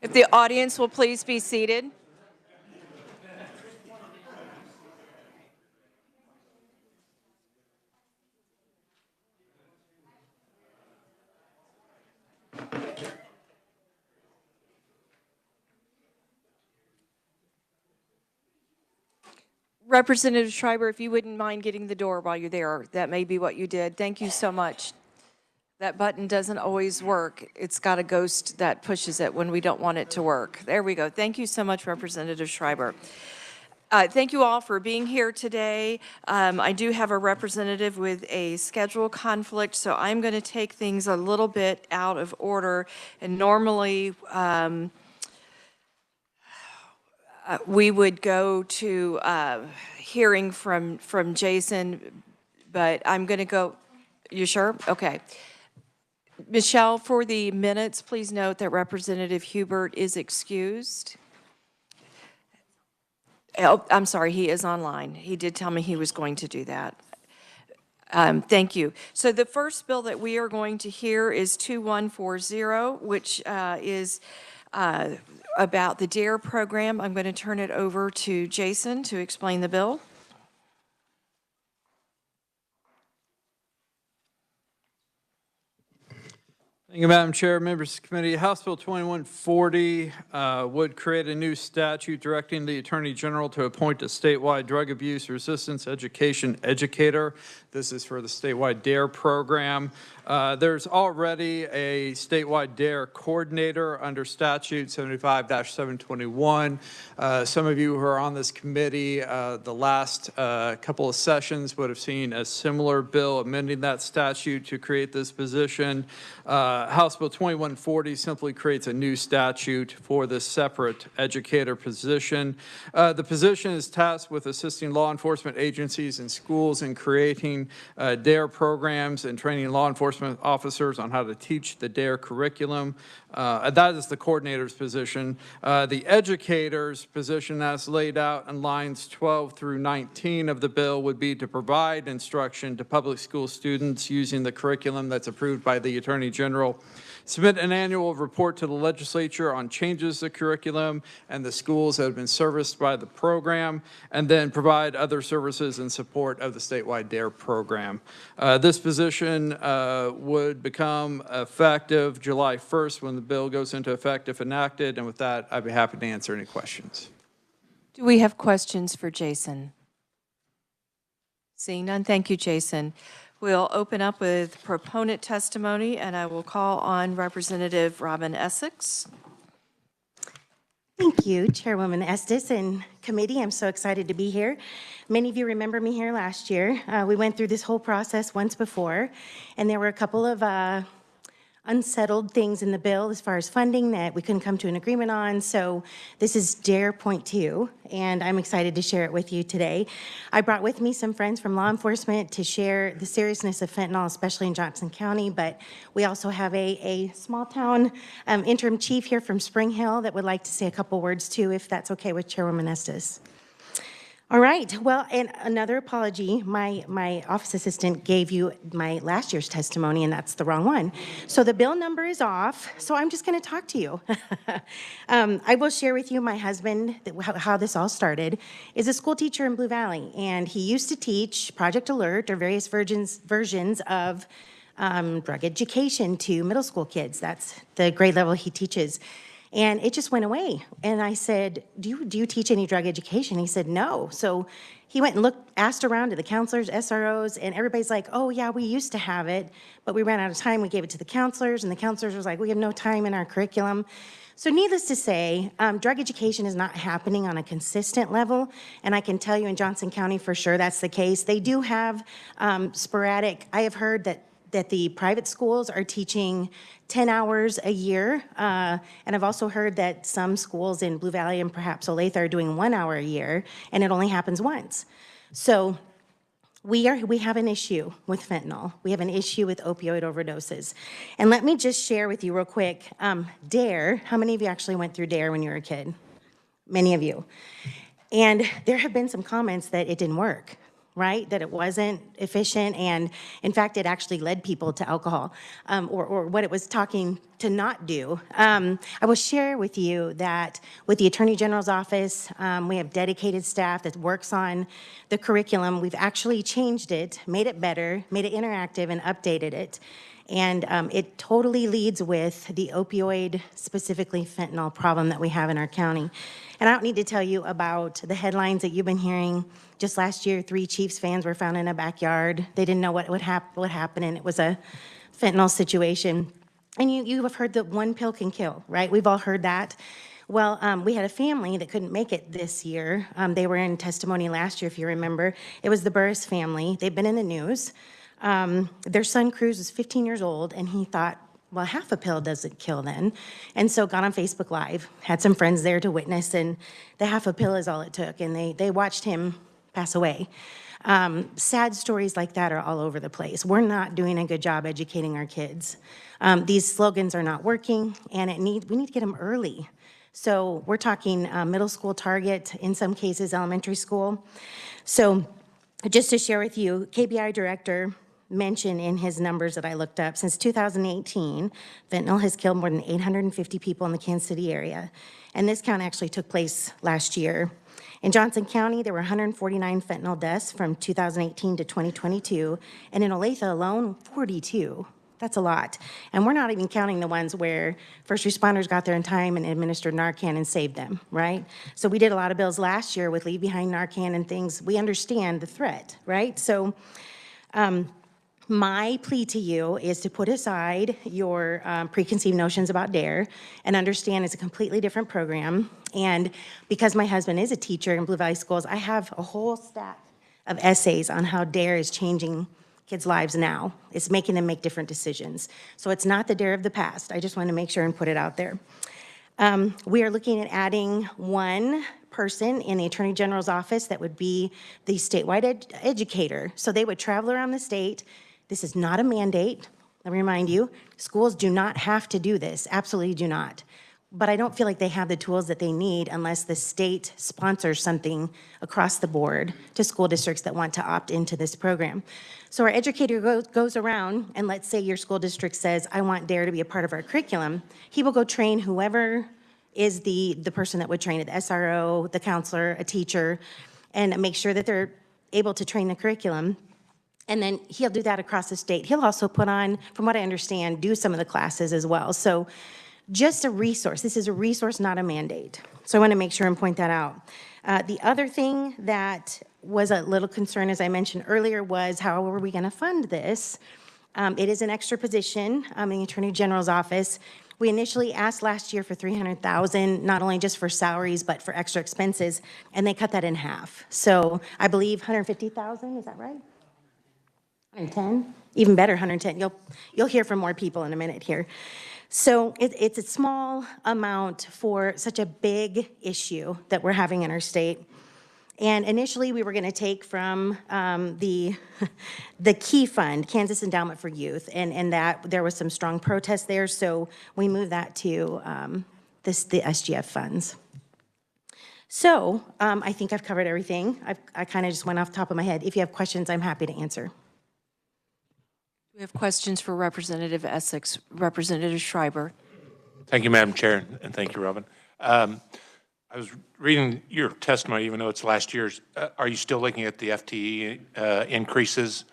If the audience will please be seated. Representative Schreiber, if you wouldn't mind getting the door while you're there, that may be what you did. Thank you so much. That button doesn't always work. It's got a ghost that pushes it when we don't want it to work. There we go. Thank you so much, Representative Schreiber. Thank you all for being here today. I do have a representative with a schedule conflict, so I'm going to take things a little bit out of order. And normally, we would go to hearing from Jason, but I'm going to go. You sure? Okay. Michelle, for the minutes, please note that Representative Hubert is excused. Oh, I'm sorry, he is online. He did tell me he was going to do that. Thank you. So the first bill that we are going to hear is 2140, which is about the DARE program. I'm going to turn it over to Jason to explain the bill. Thank you, Madam Chair, members of the committee. House Bill 2140 would create a new statute directing the Attorney General to appoint a statewide drug abuse resistance education educator. This is for the statewide DARE program. There's already a statewide DARE coordinator under statute 75-721. Some of you who are on this committee, the last couple of sessions would have seen a similar bill amending that statute to create this position. House Bill 2140 simply creates a new statute for this separate educator position. The position is tasked with assisting law enforcement agencies and schools in creating DARE programs and training law enforcement officers on how to teach the DARE curriculum. That is the coordinator's position. The educator's position, as laid out in lines 12 through 19 of the bill, would be to provide instruction to public school students using the curriculum that's approved by the Attorney General, submit an annual report to the legislature on changes to curriculum and the schools that have been serviced by the program, and then provide other services in support of the statewide DARE program. This position would become effective July 1st when the bill goes into effect if enacted, and with that, I'd be happy to answer any questions. Do we have questions for Jason? Seeing none, thank you, Jason. We'll open up with proponent testimony, and I will call on Representative Robin Essex. Thank you, Chairwoman Estes and committee. I'm so excited to be here. Many of you remember me here last year. We went through this whole process once before, and there were a couple of unsettled things in the bill as far as funding that we couldn't come to an agreement on. So this is DARE Point 2, and I'm excited to share it with you today. I brought with me some friends from law enforcement to share the seriousness of fentanyl, especially in Johnson County, but we also have a small town interim chief here from Spring Hill that would like to say a couple words too, if that's okay with Chairwoman Estes. All right, well, and another apology, my office assistant gave you my last year's testimony, and that's the wrong one. So the bill number is off, so I'm just gonna talk to you. I will share with you my husband, how this all started, is a school teacher in Blue Valley, and he used to teach Project Alert or various versions of drug education to middle school kids. That's the grade level he teaches. And it just went away. And I said, do you teach any drug education? He said, no. So he went and asked around to the counselors, SROs, and everybody's like, oh yeah, we used to have it, but we ran out of time. We gave it to the counselors, and the counselors was like, we have no time in our curriculum. So needless to say, drug education is not happening on a consistent level, and I can tell you in Johnson County for sure that's the case. They do have sporadic, I have heard that the private schools are teaching 10 hours a year. And I've also heard that some schools in Blue Valley and perhaps Olathe are doing 1 hour a year, and it only happens once. So we have an issue with fentanyl. We have an issue with opioid overdoses. And let me just share with you real quick, DARE, how many of you actually went through DARE when you were a kid? Many of you. And there have been some comments that it didn't work. right? That it wasn't efficient, and in fact, it actually led people to alcohol, or what it was talking to not do. I will share with you that with the Attorney General's office, we have dedicated staff that works on the curriculum. We've actually changed it, made it better, made it interactive, and updated it. And it totally leads with the opioid, specifically fentanyl problem that we have in our county. And I don't need to tell you about the headlines that you've been hearing. Just last year, 3 Chiefs fans were found in a backyard. They didn't know what happened, and it was a fentanyl situation. And you have heard that one pill can kill, right? We've all heard that. Well, we had a family that couldn't make it this year. They were in testimony last year, if you remember. It was the Burris family. They've been in the news. Their son, Cruz, was 15 years old, and he thought, well, half a pill doesn't kill then. And so got on Facebook Live, had some friends there to witness, and the half a pill is all it took. And they watched him pass away. Sad stories like that are all over the place. We're not doing a good job educating our kids. These slogans are not working, and we need to get them early. So we're talking middle school target, in some cases elementary school. So just to share with you, KBI director mentioned in his numbers that I looked up, since 2018, fentanyl has killed more than 850 people in the Kansas City area. And this count actually took place last year. In Johnson County, there were 149 fentanyl deaths from 2018 to 2022, and in Olathe alone, 42. That's a lot. And we're not even counting the ones where first responders got there in time and administered Narcan and saved them, right? So we did a lot of bills last year with leave behind Narcan and things. We understand the threat, right? So my plea to you is to put aside your preconceived notions about DARE and understand it's a completely different program. And because my husband is a teacher in Blue Valley Schools, I have a whole stack of essays on how DARE is changing kids' lives now. It's making them make different decisions. So it's not the DARE of the past. I just want to make sure and put it out there. We are looking at adding one person in the Attorney General's office that would be the statewide educator. So they would travel around the state. This is not a mandate. Let me remind you, schools do not have to do this, absolutely do not. But I don't feel like they have the tools that they need unless the state sponsors something across the board to school districts that want to opt into this program. So our educator goes around, and let's say your school district says, I want DARE to be a part of our curriculum. He will go train whoever is the person that would train it, the SRO, the counselor, a teacher, and make sure that they're able to train the curriculum. And then he'll do that across the state. He'll also put on, from what I understand, do some of the classes as well. So just a resource. This is a resource, not a mandate. So I want to make sure and point that out. The other thing that was a little concern, as I mentioned earlier, was how are we going to fund this? It is an extra position in the Attorney General's office. We initially asked last year for $300,000, not only just for salaries, but for extra expenses, and they cut that in half. So I believe $150,000, is that right? 110, even better, 110. You'll hear from more people in a minute here. So it's a small amount for such a big issue that we're having in our state. And initially, we were going to take from the Key Fund, Kansas Endowment for Youth, and that there was some strong protest there, so we moved that to the SGF funds. So I think I've covered everything. I kind of just went off the top of my head. If you have questions, I'm happy to answer. We have questions for Representative Essex. Representative Schreiber. Thank you, Madam Chair, and thank you, Robin. I was reading your testimony, even though it's last year's. Are you still looking at the FTE increases?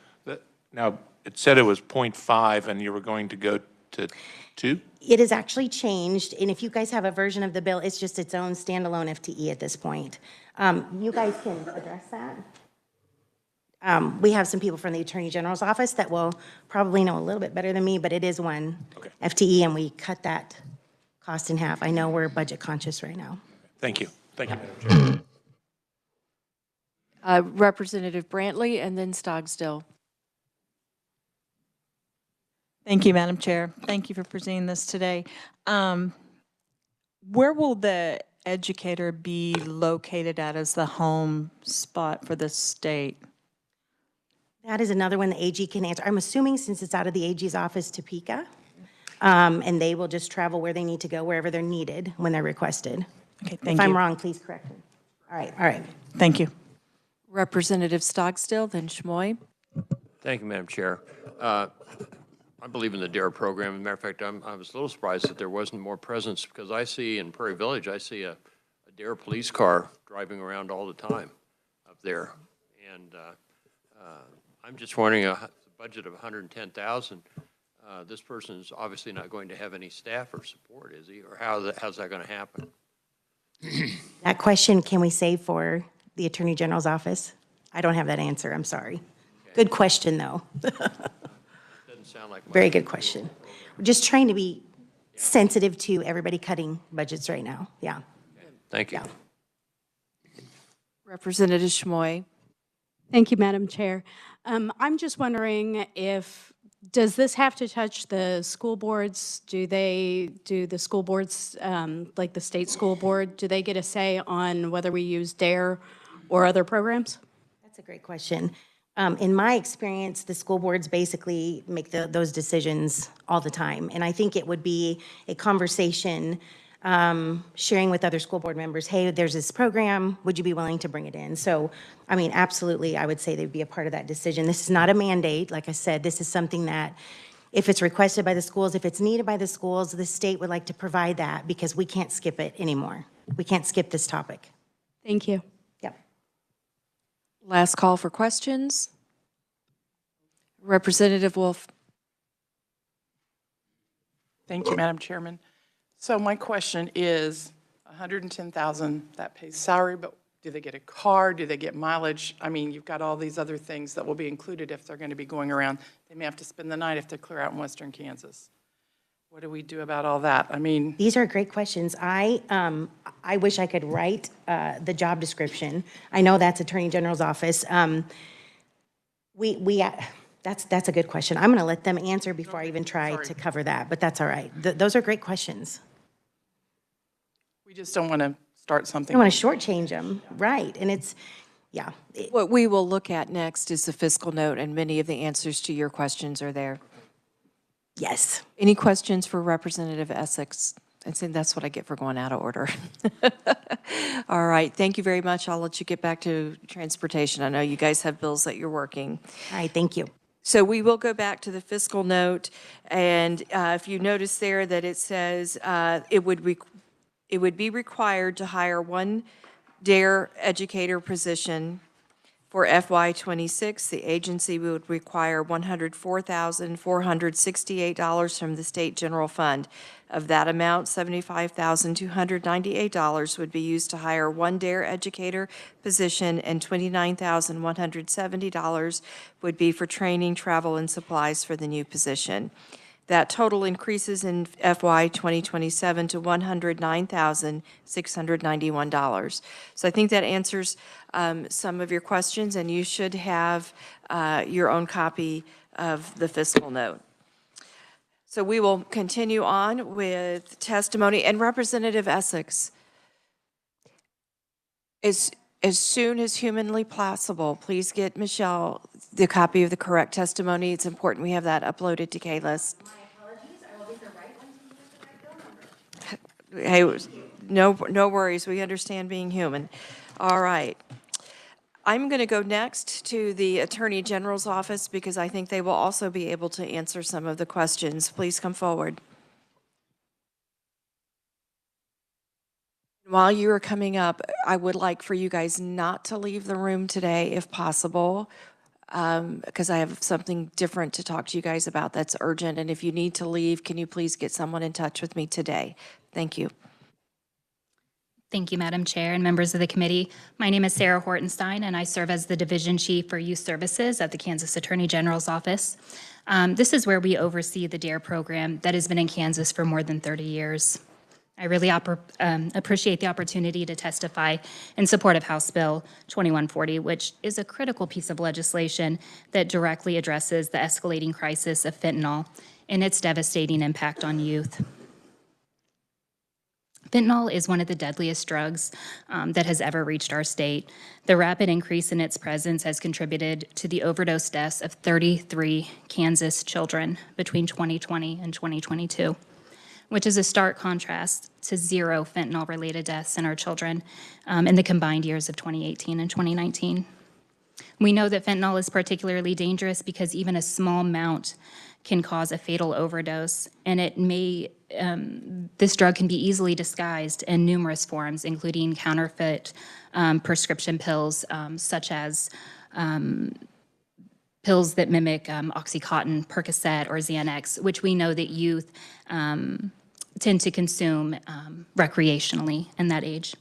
Now, it said it was 0.5, and you were going to go to 2? It has actually changed, and if you guys have a version of the bill, it's just its own standalone FTE at this point. You guys can address that. We have some people from the Attorney General's office that will probably know a little bit better than me, but it is one FTE, and we cut that cost in half. I know we're budget conscious right now. Thank you. Thank you, Madam Chair. Representative Brantley, and then Stogsdill. Thank you, Madam Chair. Thank you for presenting this today. Where will the educator be located at as the home spot for the state? That is another one the AG can answer. I'm assuming since it's out of the AG's office, Topeka, and they will just travel where they need to go, wherever they're needed when they're requested. Okay, thank you. If I'm wrong, please correct me. All right, all right. Thank you. Representative Stockstill, then Schmoy. Thank you, Madam Chair. I believe in the DARE program. As a matter of fact, I was a little surprised that there wasn't more presence because I see in Prairie Village, I see a DARE police car driving around all the time up there. And I'm just wondering, a budget of $110,000, this person is obviously not going to have any staff or support, is he? Or how's that going to happen? That question, can we save for the Attorney General's office? I don't have that answer, I'm sorry. Okay. Good question, though. Doesn't sound like much. Very good question. We're just trying to be sensitive to everybody cutting budgets right now, yeah. Thank you. Yeah. Representative Schmoy. Thank you, Madam Chair. I'm just wondering does this have to touch the school boards? Do the school boards, like the state school board, do they get a say on whether we use DARE or other programs? That's a great question. In my experience, the school boards basically make those decisions all the time. And I think it would be a conversation, sharing with other school board members, hey, there's this program, would you be willing to bring it in? So, I mean, absolutely, I would say they'd be a part of that decision. This is not a mandate. Like I said, this is something that if it's requested by the schools, if it's needed by the schools, the state would like to provide that because we can't skip it anymore. We can't skip this topic. Thank you. Yep. Last call for questions. Representative Wolf. Thank you, Madam Chairman. So my question is, $110,000, that pays salary, but do they get a car? Do they get mileage? I mean, you've got all these other things that will be included if they're going to be going around. They may have to spend the night if they clear out in western Kansas. What do we do about all that? I mean, These are great questions. I wish I could write the job description. I know that's Attorney General's office. That's a good question. I'm going to let them answer before I even try to cover that, but that's all right. Those are great questions. we just don't want to start I something. don't want to shortchange them, right? And it's, yeah. What we will look at next is the fiscal note, and many of the answers to your questions are there. Yes. Any questions for Representative Essex? I think that's what I get for going out of order. All right, thank you very much. I'll let you get back to transportation. I know you guys have bills that you're working. All right, thank you. So we will go back to the fiscal note, and if you notice there that it says it would be required to hire one DARE educator position for FY26. The agency would require $104,468 from the state general fund. Of that amount, $75,298 would be used to hire one DARE educator position, and $29,170 would be for training, travel, and supplies for the new position. That total increases in FY 2027 to $109,691. So I think that answers some of your questions, and you should have your own copy of the fiscal note. So we will continue on with testimony. And Representative Essex, as soon as humanly possible, please get Michelle the copy of the correct testimony. It's important we have that uploaded to K-List. My apologies, I will get the right one to use the right bill number. Hey, no worries. We understand being human. All right. I'm going to go next to the Attorney General's office because I think they will also be able to answer some of the questions. Please come forward. While you are coming up, I would like for you guys not to leave the room today if possible, because I have something different to talk to you guys about that's urgent. And if you need to leave, can you please get someone in touch with me today? Thank you. Thank you, Madam Chair and members of the committee. My name is Sarah Hortenstein, and I serve as the Division Chief for Youth Services at the Kansas Attorney General's Office. This is where we oversee the DARE program that has been in Kansas for more than 30 years. I really appreciate the opportunity to testify in support of House Bill 2140, which is a critical piece of legislation that directly addresses the escalating crisis of fentanyl and its devastating impact on youth. Fentanyl is one of the deadliest drugs that has ever reached our state. The rapid increase in its presence has contributed to the overdose deaths of 33 Kansas children between 2020 and 2022, which is a stark contrast to 0 fentanyl-related deaths in our children in the combined years of 2018 and 2019. We know that fentanyl is particularly dangerous because even a small amount can cause a fatal overdose, and this drug can be easily disguised in numerous forms, including counterfeit prescription pills, such as pills that mimic Oxycontin, Percocet, or Xanax, which we know that youth tend to consume recreationally in that age.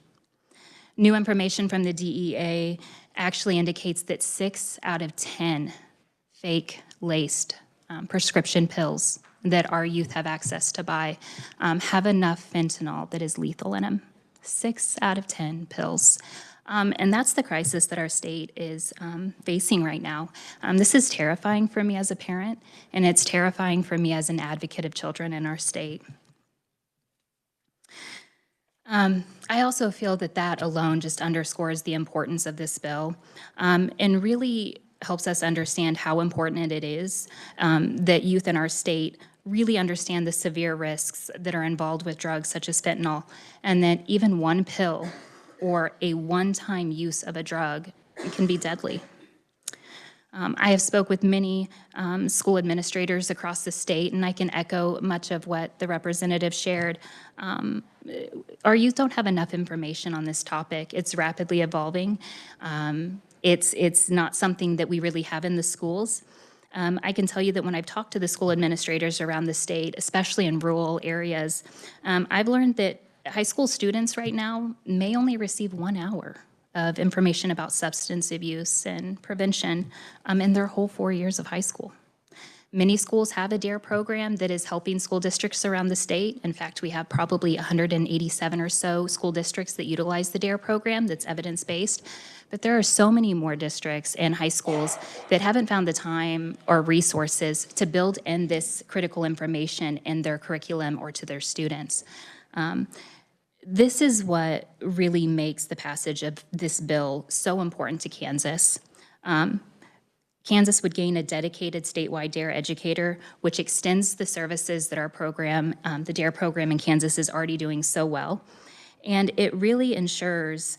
New information from the DEA actually indicates that 6 out of 10 fake-laced prescription pills that our youth have access to buy have enough fentanyl that is lethal in them. 6 out of 10 pills. And that's the crisis that our state is facing right now. This is terrifying for me as a parent, and it's terrifying for me as an advocate of children in our state. I also feel that that alone just underscores the importance of this bill and really helps us understand how important it is that youth in our state really understand the severe risks that are involved with drugs such as fentanyl, and that even one pill or a one-time use of a drug can be deadly. I have spoke with many school administrators across the state, and I can echo much of what the representative shared. Our youth don't have enough information on this topic. It's rapidly evolving. It's not something that we really have in the schools. I can tell you that when I've talked to the school administrators around the state, especially in rural areas, I've learned that high school students right now may only receive 1 hour of information about substance abuse and prevention in their whole 4 years of high school. Many schools have a DARE program that is helping school districts around the state. In fact, we have probably 187 or so school districts that utilize the DARE program that's evidence-based. But there are so many more districts and high schools that haven't found the time or resources to build in this critical information in their curriculum or to their students. This is what really makes the passage of this bill so important to Kansas. Kansas would gain a dedicated statewide DARE educator, which extends the services that our program, the DARE program in Kansas, is already doing so well. And it really ensures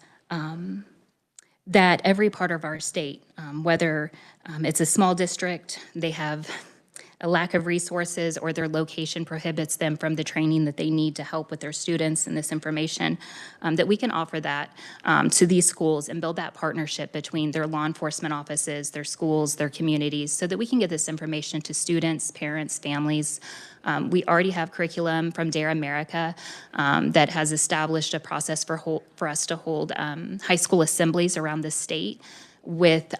that every part of our state, whether it's a small district, they have a lack of resources, or their location prohibits them from the training that they need to help with their students and this information, that we can offer that to these schools and build that partnership between their law enforcement offices, their schools, their communities, so that we can get this information to students, parents, families. We already have curriculum from DARE America that has established a process for us to hold high school assemblies around the state with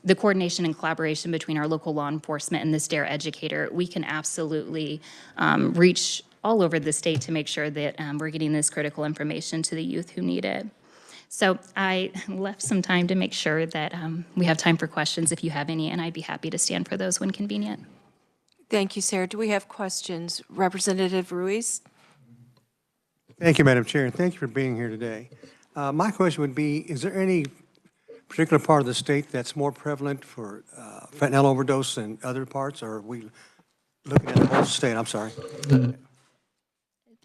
the coordination and collaboration between our local law enforcement and this DARE educator. We can absolutely reach all over the state to make sure that we're getting this critical information to the youth who need it. So I left some time to make sure that we have time for questions if you have any, and I'd be happy to stand for those when convenient. Thank you, Sarah. Do we have questions? Representative Ruiz? Thank you, Madam Chair, and thank you for being here today. My question would be, is there any particular part of the state that's more prevalent for fentanyl overdose than other parts, or are we looking at the whole state? I'm sorry.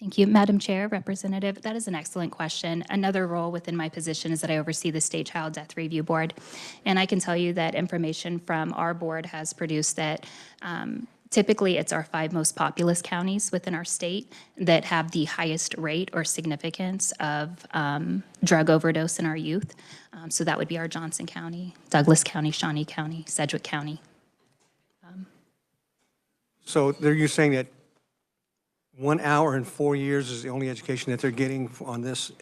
Thank you, Madam Chair, Representative. That is an excellent question. Another role within my position is that I oversee the State Child Death Review Board. And I can tell you that information from our board has produced that typically it's our 5 most populous counties within our state that have the highest rate or significance of drug overdose in our youth. So that would be our Johnson County, Douglas County, Shawnee County, Sedgwick County. So you're saying that 1 hour in 4 years is the only education that they're getting on this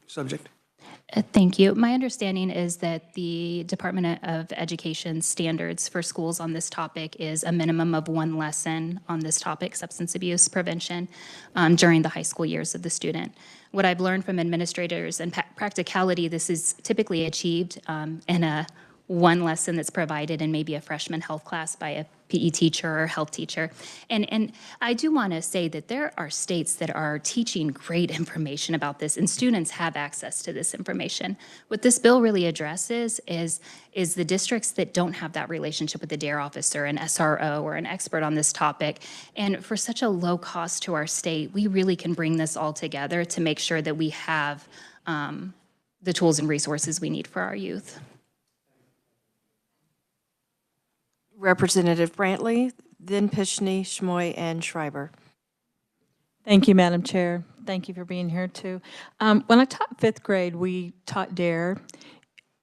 subject? Thank you. My understanding is that the Department of Education standards for schools on this topic is a minimum of 1 lesson on this topic, substance abuse prevention, during the high school years of the student. What I've learned from administrators and practicality, this is typically achieved in a 1 lesson that's provided in maybe a freshman health class by a PE teacher or health teacher. And I do want to say that there are states that are teaching great information about this, and students have access to this information. What this bill really addresses is the districts that don't have that relationship with the DARE officer, an SRO, or an expert on this topic. And for such a low cost to our state, we really can bring this all together to make sure that we have the tools and resources we need for our youth. Representative Brantley, then Pishney, Schmoy, and Schreiber. Thank you, Madam Chair. Thank you for being here, too. When I taught fifth grade, we taught DARE.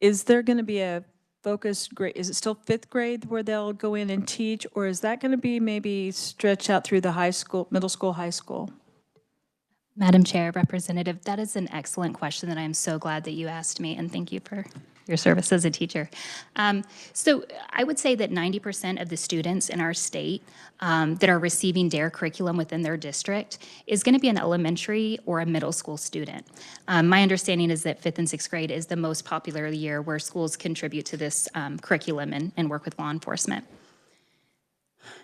Is there going to be a focused grade? Is it still fifth grade where they'll go in and teach, or is that going to be maybe stretched out through the high school, middle school, high school? Madam Chair, Representative, that is an excellent question that I am so glad that you asked me, and thank you for your service as a teacher. So I would say that 90% of the students in our state that are receiving DARE curriculum within their district is going to be an elementary or a middle school student. My understanding is that 5th and 6th grade is the most popular year where schools contribute to this curriculum and work with law enforcement.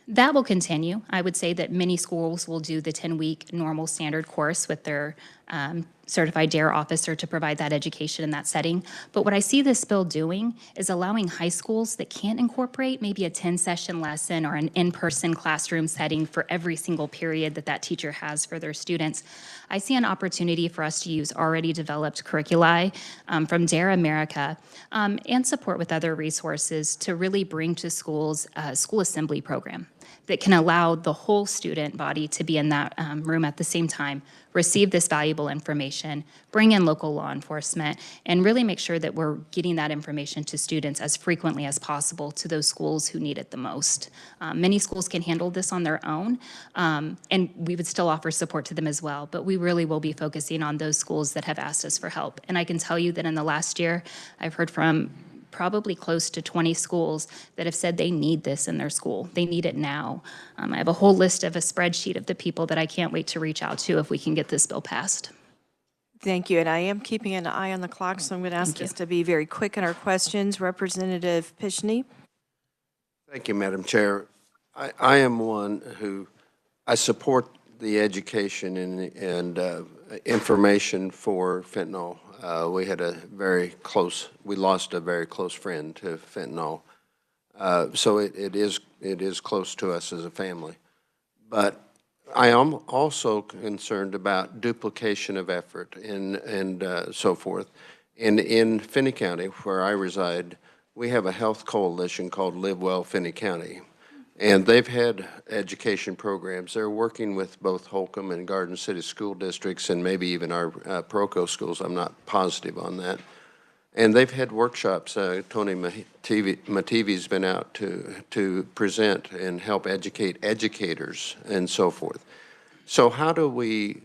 That will continue. I would say that many schools will do the 10-week normal standard course with their certified DARE officer to provide that education in that setting. But what I see this bill doing is allowing high schools that can't incorporate maybe a 10-session lesson or an in-person classroom setting for every single period that that teacher has for their students. I see an opportunity for us to use already developed curriculi from DARE America and support with other resources to really bring to schools a school assembly program that can allow the whole student body to be in that room at the same time, receive this valuable information, bring in local law enforcement, and really make sure that we're getting that information to students as frequently as possible to those schools who need it the most. Many schools can handle this on their own, and we would still offer support to them as well, but we really will be focusing on those schools that have asked us for help. And I can tell you that in the last year, I've heard from probably close to 20 schools that have said they need this in their school. They need it now. I have a whole list of a spreadsheet of the people that I can't wait to reach out to if we can get this bill passed. Thank you, and I am keeping an eye on the clock, so I'm going to ask us to be very quick in our questions. Representative Pishney. Thank you, Madam Chair. I am one who, I support the education and information for fentanyl. We had we lost a very close friend to fentanyl. So it is close to us as a family. But I am also concerned about duplication of effort and so forth. And in Finney County, where I reside, we have a health coalition called Live Well Finney County. And they've had education programs. They're working with both Holcomb and Garden City school districts and maybe even our Proco schools. I'm not positive on that. And they've had workshops. Tony Mativi's been out to present and help educate educators and so forth. So how do we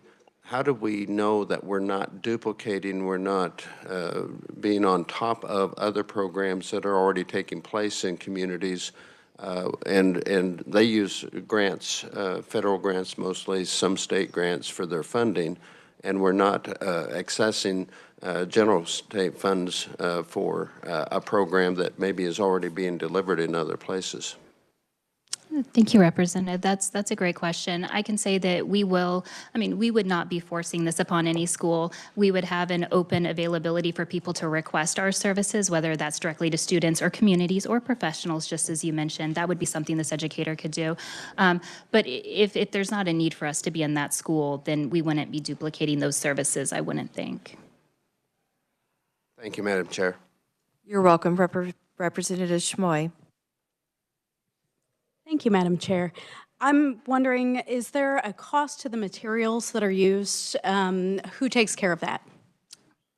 know that we're not duplicating, we're not being on top of other programs that are already taking place in communities? And they use grants, federal grants mostly, some state grants for their funding, and we're not accessing general state funds for a program that maybe is already being delivered in other places. Thank you, Representative. That's a great question. I can say that we would not be forcing this upon any school. We would have an open availability for people to request our services, whether that's directly to students or communities or professionals, just as you mentioned. That would be something this educator could do. But if there's not a need for us to be in that school, then we wouldn't be duplicating those services, I wouldn't think. Thank you, Madam Chair. You're welcome, Representative Schmoy. Thank you, Madam Chair. I'm wondering, is there a cost to the materials that are used? Who takes care of that?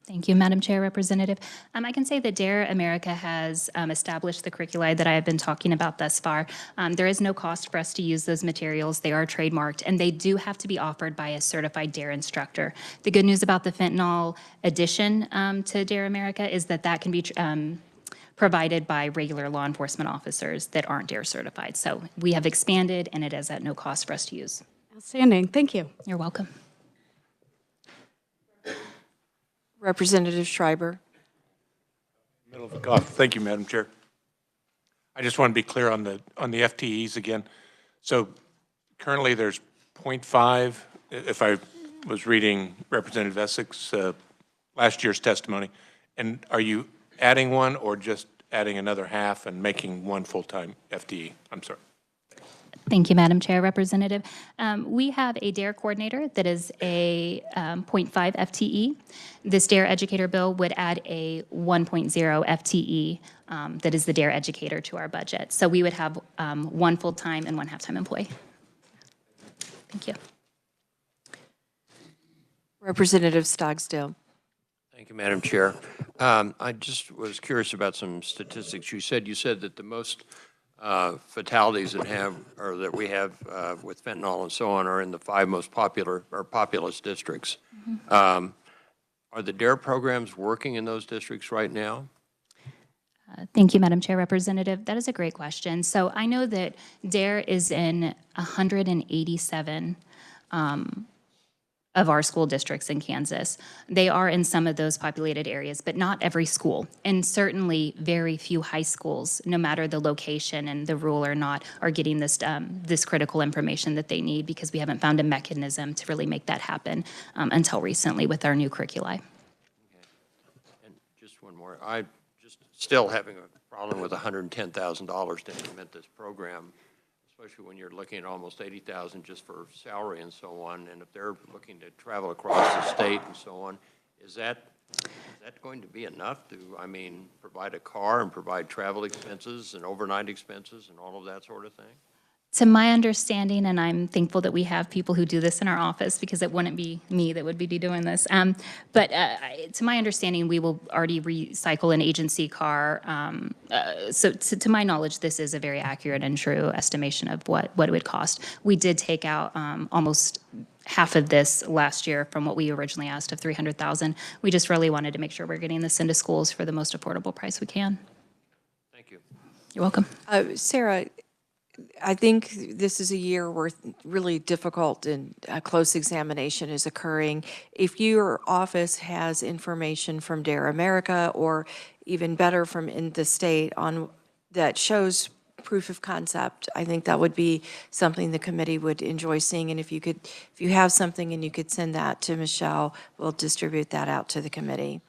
Thank you, Madam Chair, Representative. I can say that DARE America has established the curricula that I have been talking about thus far. There is no cost for us to use those materials. They are trademarked, and they do have to be offered by a certified DARE instructor. The good news about the fentanyl addition to DARE America is that can be provided by regular law enforcement officers that aren't DARE certified. So we have expanded, and it is at no cost for us to use. Outstanding. Thank you. You're welcome. Representative Schreiber. Middle of a cough. Thank you, Madam Chair. I just want to be clear on the FTEs again. So currently there's 0.5, if I was reading Representative Essex last year's testimony. And are you adding one or just adding another half and making one full-time FTE? I'm sorry. Thank you, Madam Chair, Representative. We have a DARE coordinator that is a .5 FTE. This DARE educator bill would add a 1.0 FTE that is the DARE educator to our budget. So we would have one full-time and one half-time employee. Thank you. Representative Stogsdill. Thank you, Madam Chair. I just was curious about some statistics. You said that the most fatalities that we have with fentanyl and so on are in the 5 most popular or populous districts. Are the DARE programs working in those districts right now? Thank you, Madam Chair, Representative. That is a great question. So I know that DARE is in 187 of our school districts in Kansas. They are in some of those populated areas, but not every school. And certainly very few high schools, no matter the location and the rule or not, are getting this, this critical information that they need, because we haven't found a mechanism to really make that happen until recently with our new curriculi. Okay. And just one more. I just still having a problem with $110,000 to implement this program, especially when you're looking at almost $80,000 just for salary and so on. And if they're looking to travel across the state and so on, is that going to be enough to, I mean, provide a car and provide travel expenses and overnight expenses and all of that sort of thing? To my understanding, and I'm thankful that we have people who do this in our office, because it wouldn't be me that would be doing this. But to my understanding, we will already recycle an agency car. So to my knowledge, this is a very accurate and true estimation of what it would cost. We did take out almost half of this last year from what we originally asked of $300,000. We just really wanted to make sure we're getting this into schools for the most affordable price we can. Thank you. You're welcome. Sarah, I think this is a year where really difficult and close examination is occurring. If your office has information from DARE America, or even better from in the state, on that shows proof of concept, I think that would be something the committee would enjoy seeing. And if you have something and you could send that to Michelle, we'll distribute that out to the committee.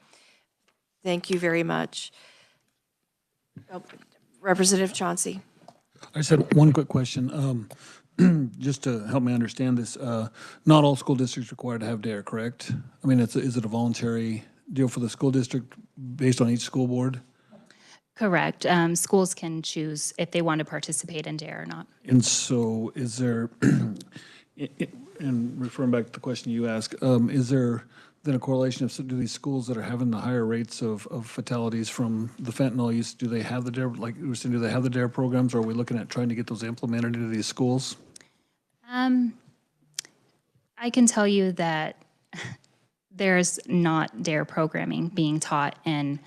Thank you very much. Representative Chauncey. I just had one quick question, just to help me understand this. Not all school districts required to have DARE, correct? I mean, is it a voluntary deal for the school district based on each school board? Correct. Schools can choose if they want to participate in DARE or not. And so is there, and referring back to the question you asked, is there then a correlation of, do these schools that are having the higher rates of fatalities from the fentanyl use, do they have the DARE, like you were saying, do they have the DARE programs, or are we looking at trying to get those implemented into these schools? I can tell you that there's not DARE programming being taught in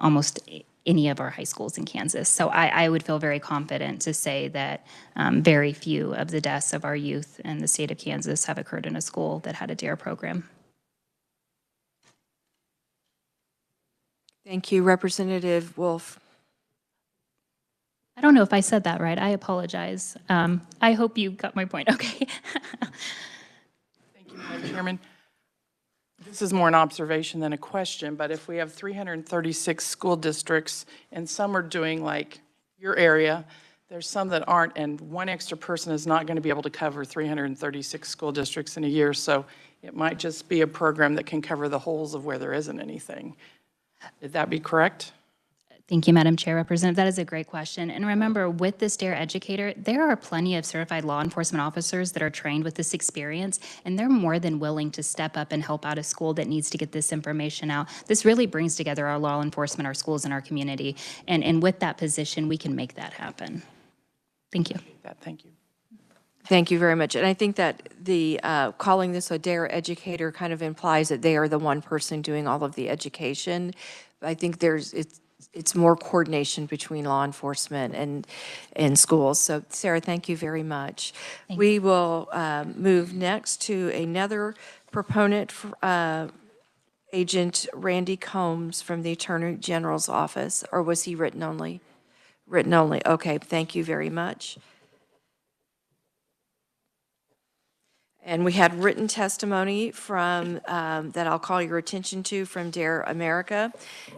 almost any of our high schools in Kansas. So I would feel very confident to say that very few of the deaths of our youth in the state of Kansas have occurred in a school that had a DARE program. Thank you, Representative Wolf. I don't know if I said that right. I apologize. I hope you got my point. Okay. Thank you, Madam Chairman. This is more an observation than a question, but if we have 336 school districts and some are doing like your area, there's some that aren't, and one extra person is not going to be able to cover 336 school districts in a year. So it might just be a program that can cover the holes of where there isn't anything. Would that be correct? Thank you, Madam Chair. Representative, that is a great question. And remember, with this DARE educator, there are plenty of certified law enforcement officers that are trained with this experience, and they're more than willing to step up and help out a school that needs to get this information out. This really brings together our law enforcement, our schools, and our community. And with that position, we can make that happen. Thank you. Thank you. Thank you very much. And I think that the calling this a DARE educator kind of implies that they are the one person doing all of the education. I think it's more coordination between law enforcement and schools. So Sarah, thank you very much. We will move next to another proponent, Agent Randy Combs from the Attorney General's office, or was he written only? Written only. Okay, thank you very much. And we had written testimony from, that I'll call your attention to from Dare America.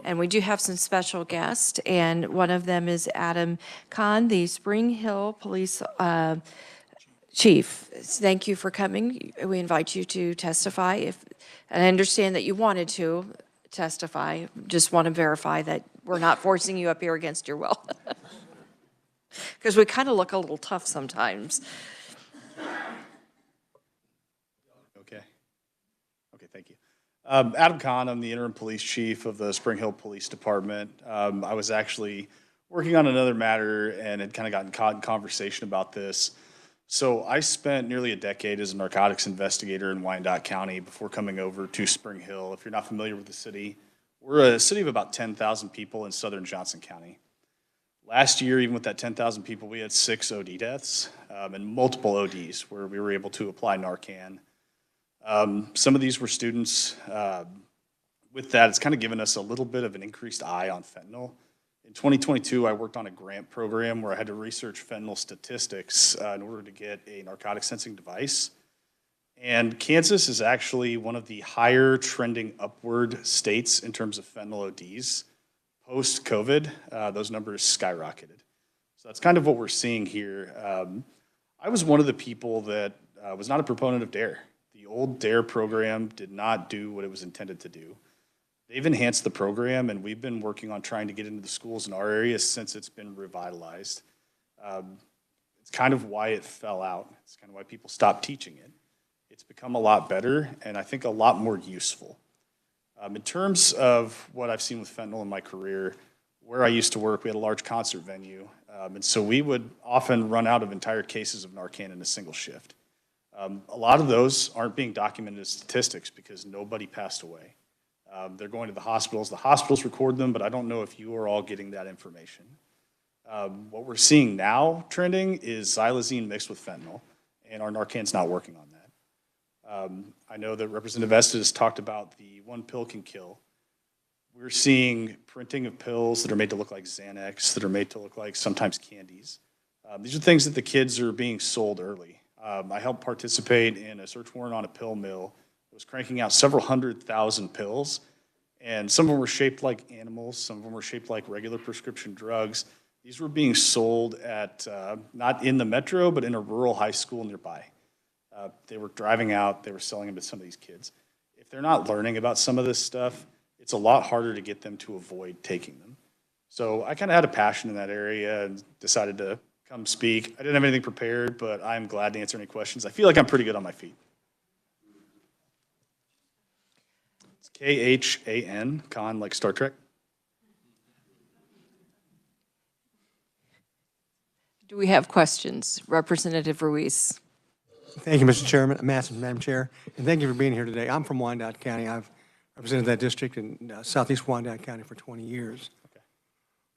And we do have some special guests, and one of them is Adam Kahn, the Spring Hill Police Chief. Thank you for coming. We invite you to testify and I understand that you wanted to testify. Just want to verify that we're not forcing you up here against your will. Because we kind of look a little tough sometimes. Okay, thank you. Adam Kahn, I'm the interim police chief of the Spring Hill Police Department. I was actually working on another matter and had kind of gotten caught in conversation about this. So I spent nearly a decade as a narcotics investigator in Wyandotte County before coming over to Spring Hill. If you're not familiar with the city, we're a city of about 10,000 people in southern Johnson County. Last year, even with that 10,000 people, we had 6 OD deaths and multiple ODs where we were able to apply Narcan. Some of these were students. With that, it's kind of given us a little bit of an increased eye on fentanyl. In 2022, I worked on a grant program where I had to research fentanyl statistics in order to get a narcotic sensing device. And Kansas is actually one of the higher trending upward states in terms of fentanyl ODs. Post-COVID, those numbers skyrocketed. So that's kind of what we're seeing here. I was one of the people that was not a proponent of DARE. The old DARE program did not do what it was intended to do. They've enhanced the program, and we've been working on trying to get into the schools in our area since it's been revitalized. It's kind of why it fell out. It's kind of why people stopped teaching it. It's become a lot better, and I think a lot more useful. In terms of what I've seen with fentanyl in my career, where I used to work, we had a large concert venue, and so we would often run out of entire cases of Narcan in a single shift. A lot of those aren't being documented as statistics because nobody passed away. They're going to the hospitals record them, but I don't know if you are all getting that information. What we're seeing now trending is xylazine mixed with fentanyl, and our Narcan's not working on that. I know that Representative Estes talked about the one pill can kill. We're seeing printing of pills that are made to look like Xanax, that are made to look like sometimes candies. These are things that the kids are being sold early. I helped participate in a search warrant on a pill mill that was cranking out several 100,000 pills, and some of them were shaped like animals, some of them were shaped like regular prescription drugs. These were being sold at, not in the metro, but in a rural high school nearby. They were driving out, they were selling them to some of these kids. If they're not learning about some of this stuff, it's a lot harder to get them to avoid taking them. So I kind of had a passion in that area and decided to come speak. I didn't have anything prepared, but I'm glad to answer any questions. I feel like I'm pretty good on my feet. It's K-H-A-N, Khan, like Star Trek. Do we have questions? Representative Ruiz. Thank you, Mr. Chairman, Madam Chair, and thank you for being here today. I'm from Wyandotte County. I've represented that district in southeast Wyandotte County for 20 years. Okay.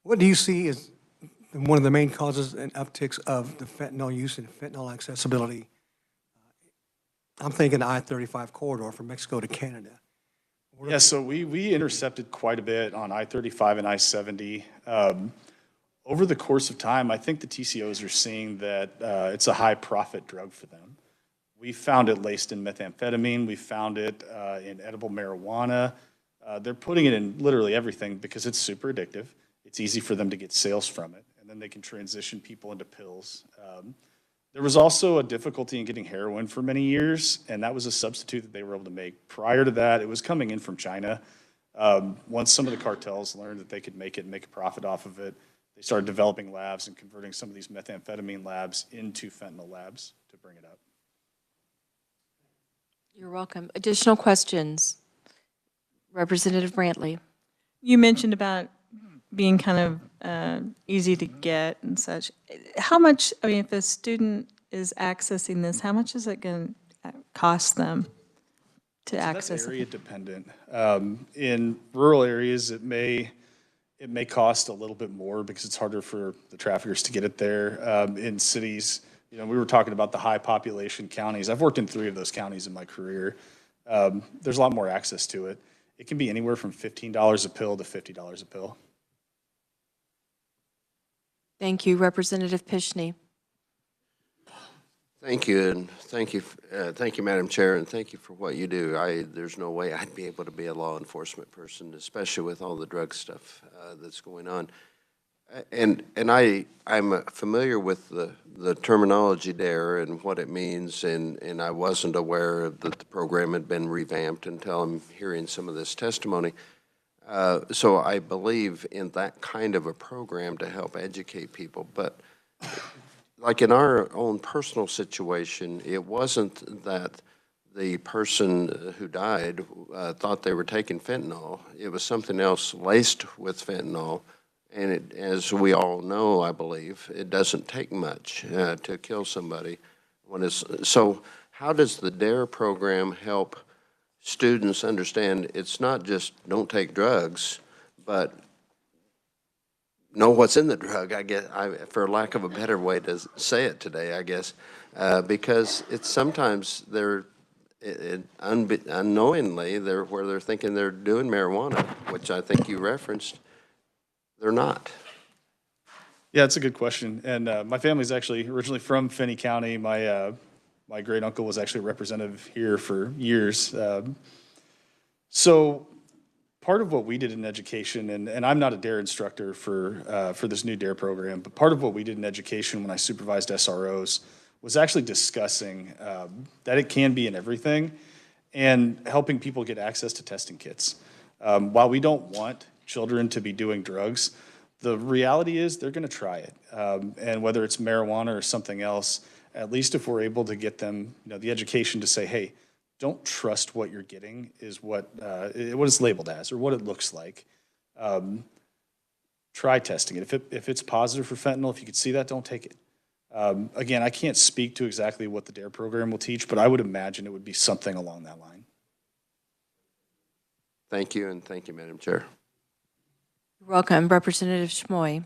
What do you see as one of the main causes and upticks of the fentanyl use and fentanyl accessibility? I'm thinking the I-35 corridor from Mexico to Canada. Yeah, so we intercepted quite a bit on I-35 and I-70. Over the course of time, I think the TCOs are seeing that it's a high profit drug for them. We found it laced in methamphetamine. We found it in edible marijuana. They're putting it in literally everything because it's super addictive. It's easy for them to get sales from it, and then they can transition people into pills. There was also a difficulty in getting heroin for many years, and that was a substitute that they were able to make. Prior to that, it was coming in from China. Once some of the cartels learned that they could make it and make a profit off of it, they started developing labs and converting some of these methamphetamine labs into fentanyl labs to bring it up. You're welcome. Additional questions? Representative Brantley. You mentioned about being kind of easy to get and such. How much, I mean, if a student is accessing this, how much is it going to cost them to access it? That's area dependent. In rural areas, it may cost a little bit more because it's harder for the traffickers to get it there. In cities, you know, we were talking about the high population counties. I've worked in 3 of those counties in my career. There's a lot more access to it. It can be anywhere from $15 a pill to $50 a pill. Thank you. Representative Pishney. Thank you, and thank you, Madam Chair, and thank you for what you do. There's no way I'd be able to be a law enforcement person, especially with all the drug stuff that's going on. And I'm familiar with the terminology there and what it means, and I wasn't aware that the program had been revamped until I'm hearing some of this testimony. So I believe in that kind of a program to help educate people. But like in our own personal situation, it wasn't that the person who died thought they were taking fentanyl. It was something else laced with fentanyl. And it, as we all know, I believe, it doesn't take much to kill somebody. So how does the DARE program help students understand it's not just don't take drugs, but know what's in the drug, I guess, for lack of a better way to say it today, I guess, because it's sometimes unknowingly, where they're thinking they're doing marijuana, which I think you referenced. They're not. Yeah, it's a good question. And my family's actually originally from Finney County. My great uncle was actually a representative here for years. So part of what we did in education, and I'm not a DARE instructor for this new DARE program, but part of what we did in education when I supervised SROs was actually discussing that it can be in everything and helping people get access to testing kits. While we don't want children to be doing drugs, the reality is they're going to try it. And whether it's marijuana or something else, at least if we're able to get them, the education to say, hey, don't trust what you're getting is what it's labeled as or what it looks like. Try testing it. If it's positive for fentanyl, if you could see that, don't take it. Again, I can't speak to exactly what the DARE program will teach, but I would imagine it would be something along that line. Thank you, and thank you, Madam Chair. You're welcome. Representative Schmoy.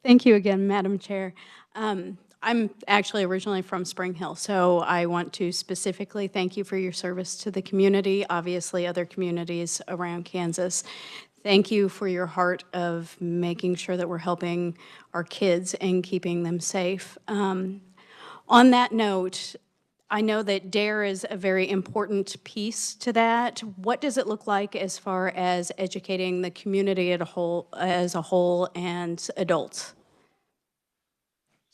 Thank you again, Madam Chair. I'm actually originally from Spring Hill, so I want to specifically thank you for your service to the community, obviously other communities around Kansas. Thank you for your heart of making sure that we're helping our kids and keeping them safe. On that note, I know that DARE is a very important piece to that. What does it look like as far as educating the community as a whole and adults?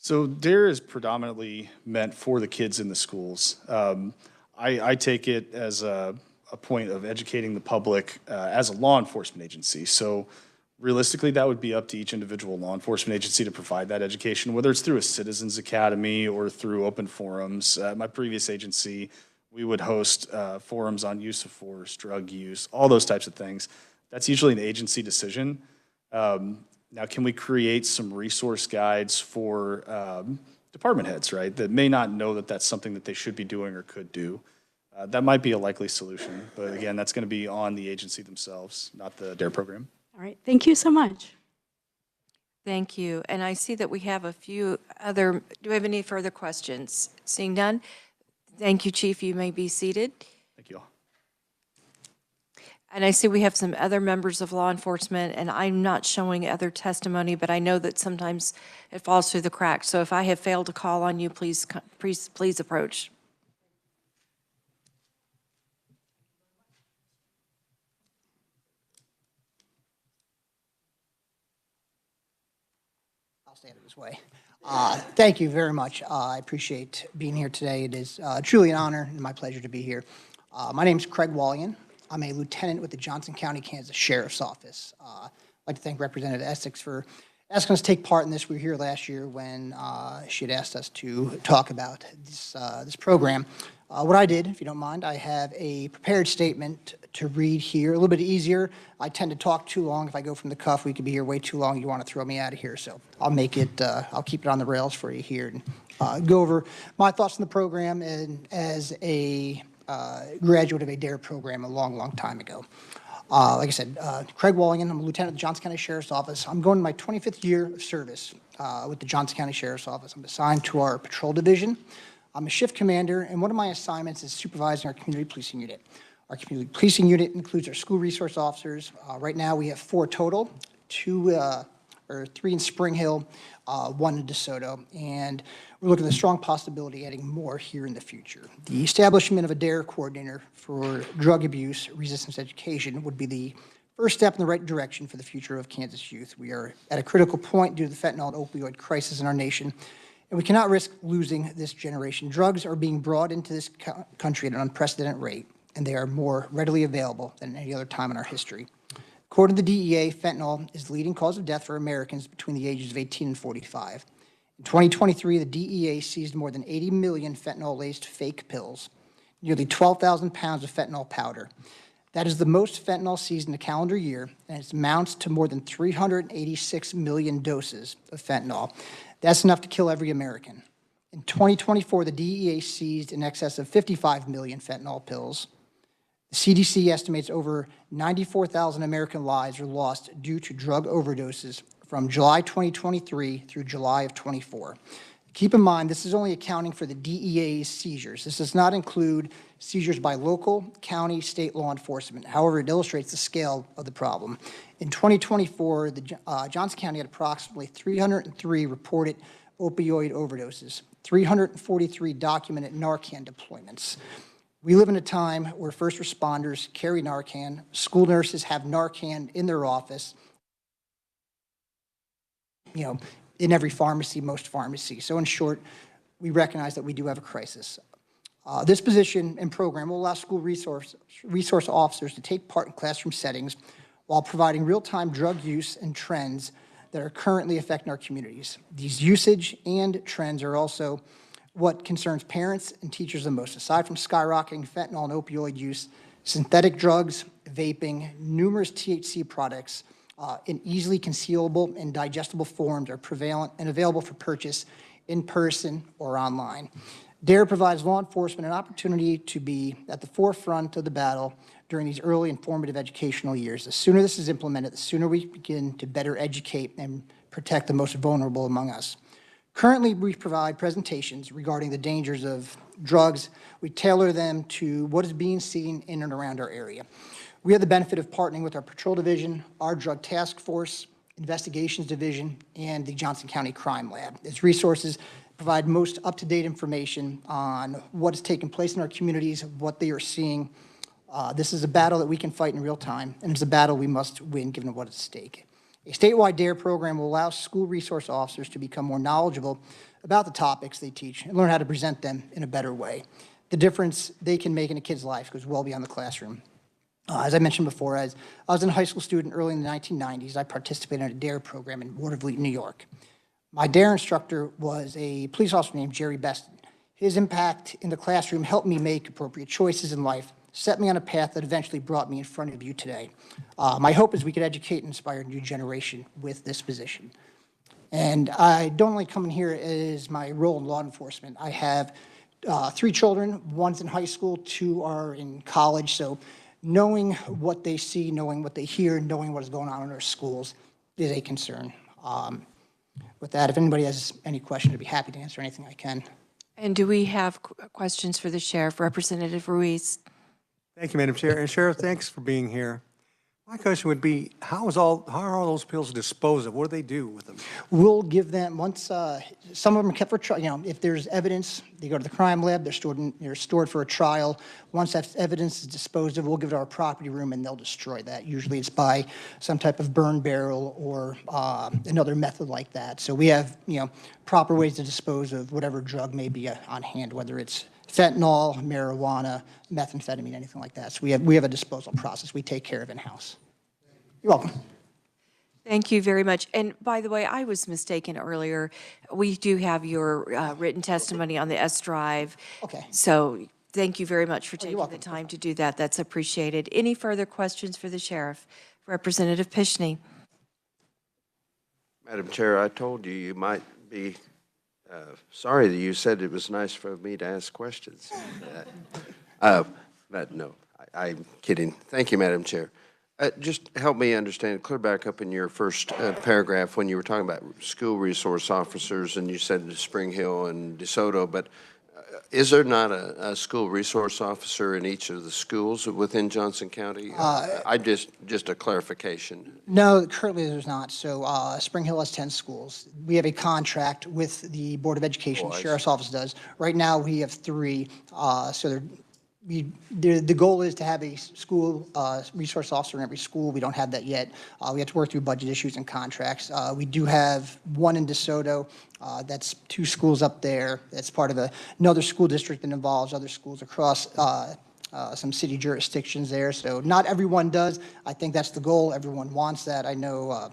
So DARE is predominantly meant for the kids in the schools. I take it as a point of educating the public as a law enforcement agency. So realistically, that would be up to each individual law enforcement agency to provide that education, whether it's through a citizens academy or through open forums. My previous agency, we would host forums on use of force, drug use, all those types of things. That's usually an agency decision. Now, can we create some resource guides for department heads, right, that may not know that that's something that they should be doing or could do? That might be a likely solution, but again, that's going to be on the agency themselves, not the DARE program. All right, thank you so much. Thank you. And I see that we have a few other, do we have any further questions? Seeing none? Thank you, Chief. You may be seated. Thank you all. And I see we have some other members of law enforcement, and I'm not showing other testimony, but I know that sometimes it falls through the cracks. So if I have failed to call on you, please approach. I'll stand it this way. Thank you very much. I appreciate being here today. It is truly an honor and my pleasure to be here. My name is Craig Wallian. I'm a lieutenant with the Johnson County, Kansas Sheriff's Office. I'd like to thank Representative Essex for asking us to take part in this. We were here last year when she had asked us to talk about this program. What I did, if you don't mind, I have a prepared statement to read here, a little bit easier. I tend to talk too long. If I go from the cuff, we could be here way too long. You want to throw me out of here, so I'll make it, I'll keep it on the rails for you here and go over my thoughts on the program and as a graduate of a DARE program a long, long time ago. Like I said, Craig Wallian, I'm a lieutenant at the Johnson County Sheriff's Office. I'm going to my 25th year of service with the Johnson County Sheriff's Office. I'm assigned to our patrol division. I'm a shift commander, and one of my assignments is supervising our community policing unit. Our community policing unit includes our school resource officers. Right now, we have 4 total, 3 in Spring Hill, 1 in DeSoto. And we're looking at a strong possibility of adding more here in the future. The establishment of a DARE coordinator for drug abuse resistance education would be the first step in the right direction for the future of Kansas youth. We are at a critical point due to the fentanyl and opioid crisis in our nation, and we cannot risk losing this generation. Drugs are being brought into this country at an unprecedented rate, and they are more readily available than any other time in our history. According to the DEA, fentanyl is the leading cause of death for Americans between the ages of 18 and 45. In 2023, the DEA seized more than 80 million fentanyl-laced fake pills, nearly 12,000 pounds of fentanyl powder. That is the most fentanyl seized in a calendar year, and it amounts to more than 386 million doses of fentanyl. That's enough to kill every American. In 2024, the DEA seized in excess of 55 million fentanyl pills. The CDC estimates over 94,000 American lives were lost due to drug overdoses from July 2023 through July of 24. Keep in mind, this is only accounting for the DEA's seizures. This does not include seizures by local, county, state law enforcement. However, it illustrates the scale of the problem. In 2024, Johnson County had approximately 303 reported opioid overdoses, 343 documented Narcan deployments. We live in a time where first responders carry Narcan, school nurses have Narcan in their office, in every pharmacy, most pharmacies. So in short, we recognize that we do have a crisis. This position and program will allow school resource officers to take part in classroom settings while providing real-time drug use and trends that are currently affecting our communities. These usage and trends are also what concerns parents and teachers the most. Aside from skyrocketing fentanyl and opioid use, synthetic drugs, vaping, numerous THC products in easily concealable and digestible forms are prevalent and available for purchase in person or online. DARE provides law enforcement an opportunity to be at the forefront of the battle during these early and formative educational years. The sooner this is implemented, the sooner we begin to better educate and protect the most vulnerable among us. Currently, we provide presentations regarding the dangers of drugs. We tailor them to what is being seen in and around our area. We have the benefit of partnering with our patrol division, our drug task force, investigations division, and the Johnson County Crime Lab. Its resources provide most up-to-date information on what is taking place in our communities, what they are seeing. This is a battle that we can fight in real time, and it's a battle we must win given what is at stake. A statewide DARE program will allow school resource officers to become more knowledgeable about the topics they teach and learn how to present them in a better way. The difference they can make in a kid's life goes well beyond the classroom. As I mentioned before, as I was a high school student early in the 1990s, I participated in a DARE program in Watervliet, New York. My DARE instructor was a police officer named Jerry Beston. His impact in the classroom helped me make appropriate choices in life, set me on a path that eventually brought me in front of you today. My hope is we could educate and inspire a new generation with this position. And I don't only come in here as my role in law enforcement. I have 3 children, one's in high school, 2 are in college, so knowing what they see, knowing what they hear, knowing what is going on in our schools is a concern. With that, if anybody has any questions, I'd be happy to answer anything I can. And do we have questions for the sheriff, Representative Ruiz? Thank you, Madam Chair. And Sheriff, thanks for being here. My question would be, how are all those pills disposed of? What do they do with them? We'll give them, once, some of them are kept for trial. If there's evidence, they go to the crime lab, they're stored for a trial. Once that evidence is disposed of, we'll give it to our property room and they'll destroy that. Usually it's by some type of burn barrel or another method like that. So we have, proper ways to dispose of whatever drug may be on hand, whether it's fentanyl, marijuana, methamphetamine, anything like that. So we have a disposal process we take care of in-house. You're welcome. Thank you very much. And by the way, I was mistaken earlier. We do have your written testimony on the S drive. Okay. So thank you very much for taking the time to do that. That's appreciated. Any further questions for the sheriff? Representative Pishney. Madam Chair, I told you you might be sorry that you said it was nice for me to ask questions. But no, I'm kidding. Thank you, Madam Chair. Just help me understand, clear back up in your first paragraph when you were talking about school resource officers and you said Spring Hill and DeSoto, but Is there not a school resource officer in each of the schools within Johnson County? I just a clarification. No, currently there's not. So Spring Hill has 10 schools. We have a contract with the Board of Education, Oh, I Sheriff's Office does. Right now, we have 3. So the goal is to have a school resource officer in every school. We don't have that yet. We have to work through budget issues and contracts. We do have one in DeSoto. That's 2 schools up there. That's part of another school district that involves other schools across some city jurisdictions there. So not everyone does. I think that's the goal. Everyone wants that. I know,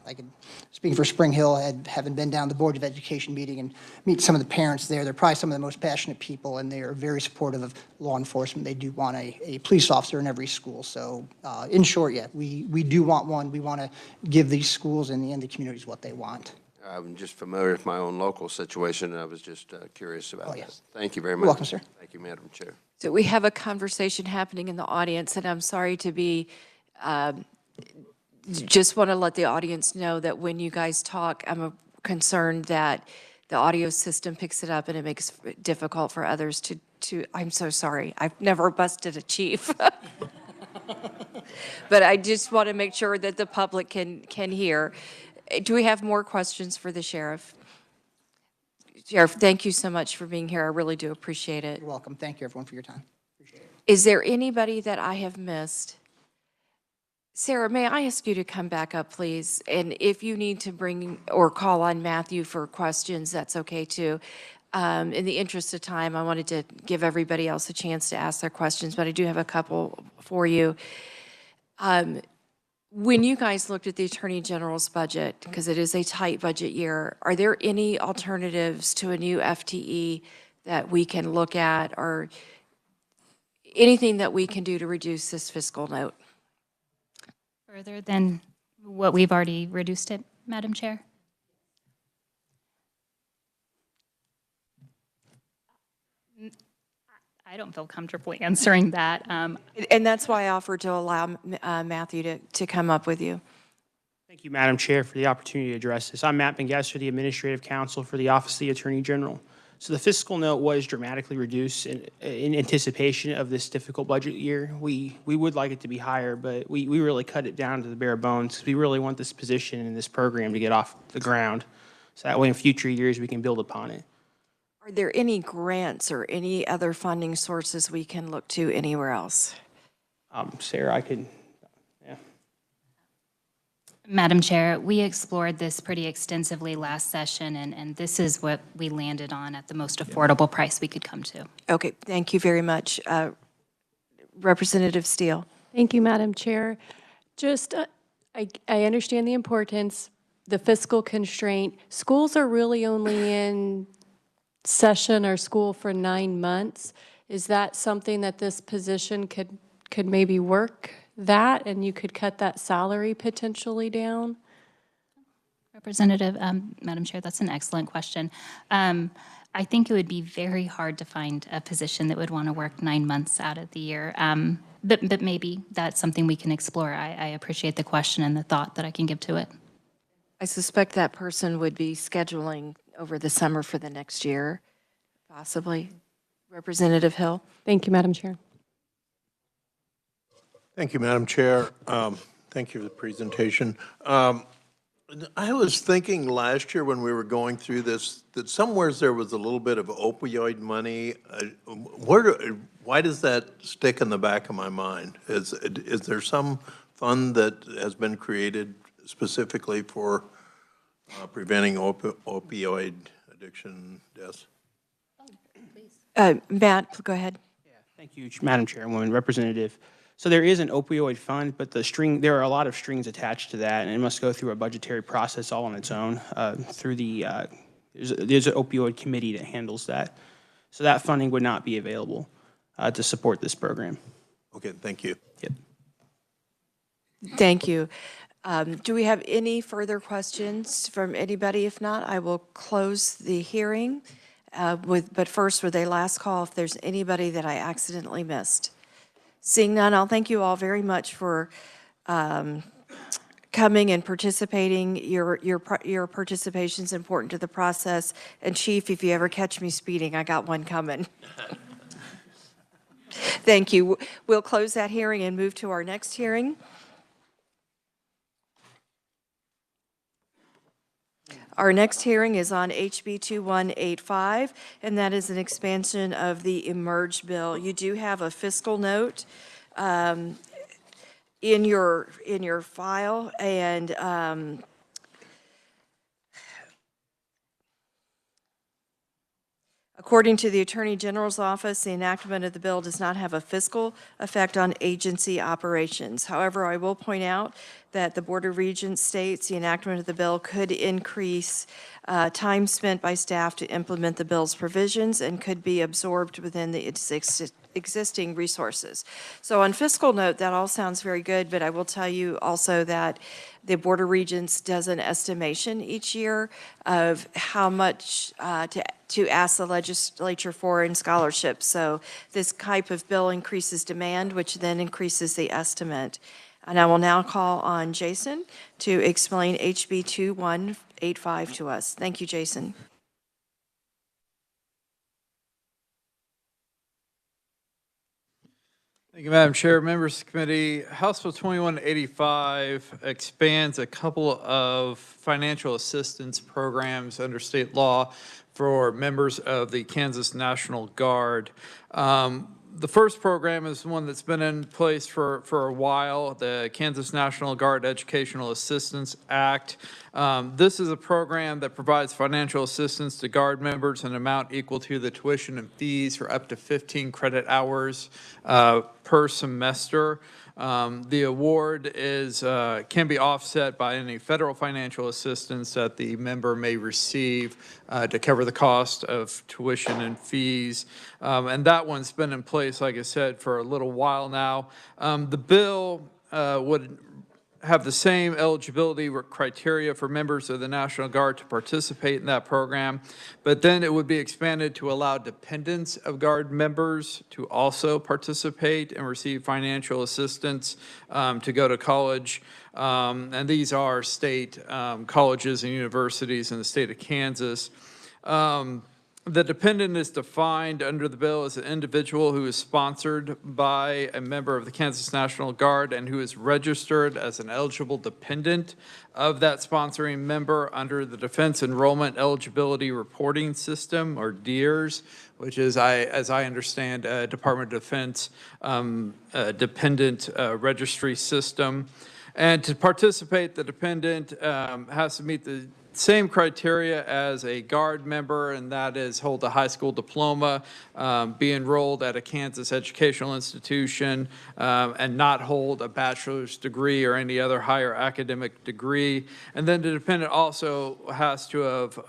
speaking for Spring Hill, having been down the Board of Education meeting and meet some of the parents there, they're probably some of the most passionate people, and they are very supportive of law enforcement. They do want a police officer in every school. So in short, yeah, we do want one. We want to give these schools and the communities what they want. I'm just familiar with my own local situation, and I was just curious about that. Yes. Thank you very much. You're welcome, sir. Thank you, Madam Chair. So we have a conversation happening in the audience, and I'm sorry to be, just want to let the audience know that when you guys talk, I'm concerned that the audio system picks it up and it makes it difficult for others I'm so sorry. I've never busted a chief. But I just want to make sure that the public can hear. Do we have more questions for the sheriff? Sheriff, thank you so much for being here. I really do appreciate it. You're welcome. Thank you, everyone, for your time. Is there anybody that I have missed? Sarah, may I ask you to come back up, please? And if you need to bring or call on Matthew for questions, that's okay too. In the interest of time, I wanted to give everybody else a chance to ask their questions, but I do have a couple for you. When you guys looked at the Attorney General's budget, because it is a tight budget year, are there any alternatives to a new FTE that we can look at, or anything that we can do to reduce this fiscal note? Further than what we've already reduced it, Madam Chair? I don't feel comfortable answering that. And that's why I offered to allow Matthew to come up with you. Thank you, Madam Chair, for the opportunity to address this. I'm Matt Bengesser, the Administrative Counsel for the Office of the Attorney General. So the fiscal note was dramatically reduced in anticipation of this difficult budget year. We would like it to be higher, but we really cut it down to the bare bones. We really want this position and this program to get off the ground. So that way in future years we can build upon it. Are there any grants or any other funding sources we can look to anywhere else? Sarah, I could, yeah. Madam Chair, we explored this pretty extensively last session, and this is what we landed on at the most affordable price we could come to. Okay, thank you very much. Representative Steele. Thank you, Madam Chair. Just, I understand the importance, the fiscal constraint. Schools are really only in session or school for 9 months. Is that something that this position could maybe work that, and you could cut that salary potentially down? Representative, Madam Chair, that's an excellent question. I think it would be very hard to find a position that would want to work 9 months out of the year. But maybe that's something we can explore. I appreciate the question and the thought that I can give to it. I suspect that person would be scheduling over the summer for the next year, possibly. Representative Hill. Thank you, Madam Chair. Thank you, Madam Chair. Thank you for the presentation. I was thinking last year when we were going through this that somewhere there was a little bit of opioid money. Why does that stick in the back of my mind? Is there some fund that has been created specifically for preventing opioid addiction deaths? Matt, go ahead. Yeah, thank you, Madam Chairwoman, Representative. So there is an opioid fund, but there are a lot of strings attached to that, and it must go through a budgetary process all on its own through there's an opioid committee that handles that. So that funding would not be available to support this program. Okay, thank you. Yep. Thank you. Do we have any further questions from anybody? If not, I will close the hearing. But first, with a last call, if there's anybody that I accidentally missed. Seeing none, I'll thank you all very much for coming and participating. Your participation is important to the process. And Chief, if you ever catch me speeding, I got one coming. Thank you. We'll close that hearing and move to our next hearing. Our next hearing is on HB 2185, and that is an expansion of the Emerge bill. You do have a fiscal note in your file, and according to the Attorney General's office, the enactment of the bill does not have a fiscal effect on agency operations. However, I will point out that the Board of Regents states the enactment of the bill could increase time spent by staff to implement the bill's provisions and could be absorbed within the existing resources. So on fiscal note, that all sounds very good, but I will tell you also that the Board of Regents does an estimation each year of how much to ask the legislature for in scholarships. So this type of bill increases demand, which then increases the estimate. And I will now call on Jason to explain HB 2185 to us. Thank you, Jason. Thank you, Madam Chair. Members of the committee, House Bill 2185 expands a couple of financial assistance programs under state law for members of the Kansas National Guard. The first program is one that's been in place for a while, the Kansas National Guard Educational Assistance Act. This is a program that provides financial assistance to Guard members in an amount equal to the tuition and fees for up to 15 credit hours per semester. The award can be offset by any federal financial assistance that the member may receive to cover the cost of tuition and fees. And that one's been in place, like I said, for a little while now. The bill would have the same eligibility criteria for members of the National Guard to participate in that program, but then it would be expanded to allow dependents of Guard members to also participate and receive financial assistance to go to college. And these are state colleges and universities in the state of Kansas. The dependent is defined under the bill as an individual who is sponsored by a member of the Kansas National Guard and who is registered as an eligible dependent of that sponsoring member under the Defense Enrollment Eligibility Reporting System, or DEERS, which is, as I understand, a Department of Defense dependent registry system. And to participate, the dependent has to meet the same criteria as a Guard member, and that is hold a high school diploma, be enrolled at a Kansas educational institution, and not hold a bachelor's degree or any other higher academic degree. And then the dependent also has to have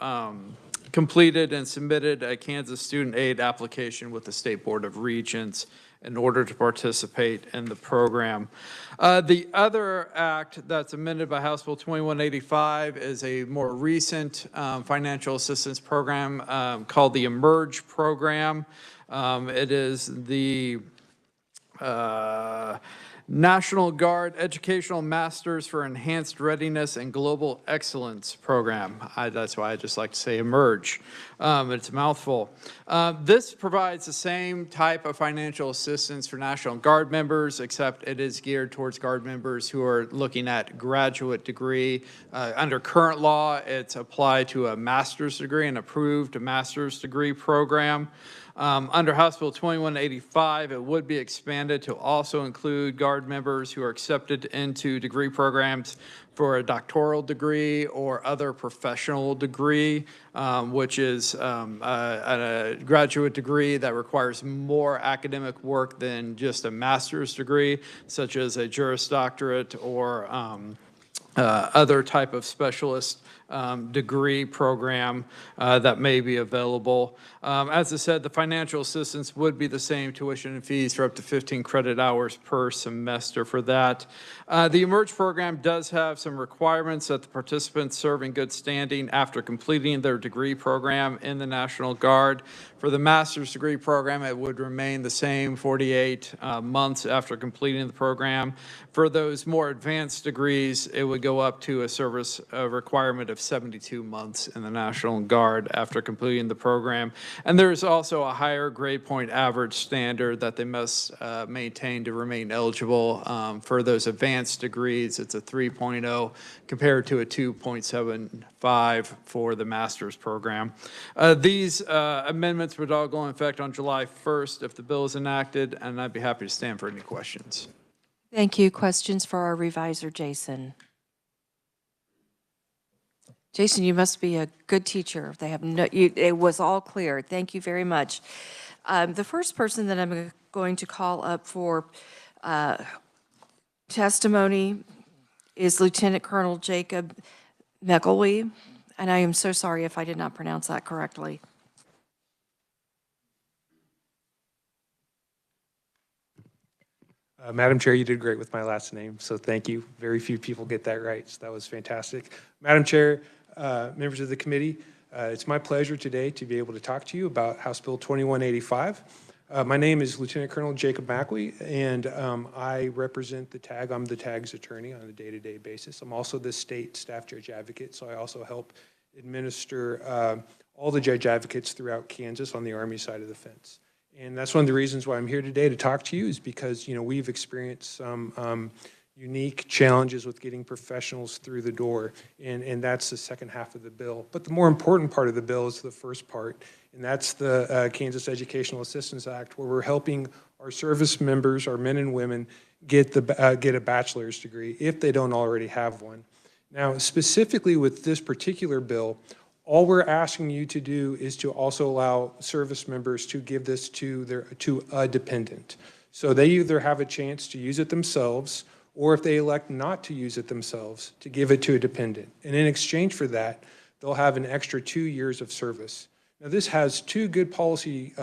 completed and submitted a Kansas student aid application with the State Board of Regents in order to participate in the program. The other act that's amended by House Bill 2185 is a more recent financial assistance program called the Emerge program. It is the National Guard Educational Masters for Enhanced Readiness and Global Excellence program. That's why I just like to say Emerge. It's a mouthful. This provides the same type of financial assistance for National Guard members, except it is geared towards Guard members who are looking at graduate degree. Under current law, it's applied to a master's degree, an approved master's degree program. Under House Bill 2185, it would be expanded to also include Guard members who are accepted into degree programs for a doctoral degree or other professional degree, which is a graduate degree that requires more academic work than just a master's degree, such as a Juris Doctorate or other type of specialist degree program that may be available. As I said, the financial assistance would be the same tuition and fees for up to 15 credit hours per semester for that. The Emerge program does have some requirements that the participants serve in good standing after completing their degree program in the National Guard. For the master's degree program, it would remain the same 48 months after completing the program. For those more advanced degrees, it would go up to a service requirement of 72 months in the National Guard after completing the program. And there's also a higher grade point average standard that they must maintain to remain eligible. For those advanced degrees, it's a 3.0 compared to a 2.75 for the master's program. These amendments would all go in effect on July 1st if the bill is enacted, and I'd be happy to stand for any questions. Thank you. Questions for our reviser, Jason? Jason, you must be a good teacher. They have no, it was all clear. Thank you very much. The first person that I'm going to call up for testimony is Lieutenant Colonel Jacob McElwee, and I am so sorry if I did not pronounce that correctly. Madam Chair, you did great with my last name, so thank you. Very few people get that right, so that was fantastic. Madam Chair, members of the committee, it's my pleasure today to be able to talk to you about House Bill 2185. My name is Lieutenant Colonel Jacob McElwee, and I represent the TAG. I'm the TAG's attorney on a day-to-day basis. I'm also the state staff judge advocate, so I also help administer all the judge advocates throughout Kansas on the Army side of the fence. And that's one of the reasons why I'm here today to talk to you, is because, you know, we've experienced some unique challenges with getting professionals through the door, and that's the second half of the bill. But the more important part of the bill is the first part, and that's the Kansas Educational Assistance Act, where we're helping our service members, our men and women, get a bachelor's degree if they don't already have one. Now, specifically with this particular bill, all we're asking you to do is to also allow service members to give this to a dependent. So they either have a chance to use it themselves, or if they elect not to use it themselves, to give it to a dependent. And in exchange for that, they'll have an extra 2 years of service. Now, this has two good policy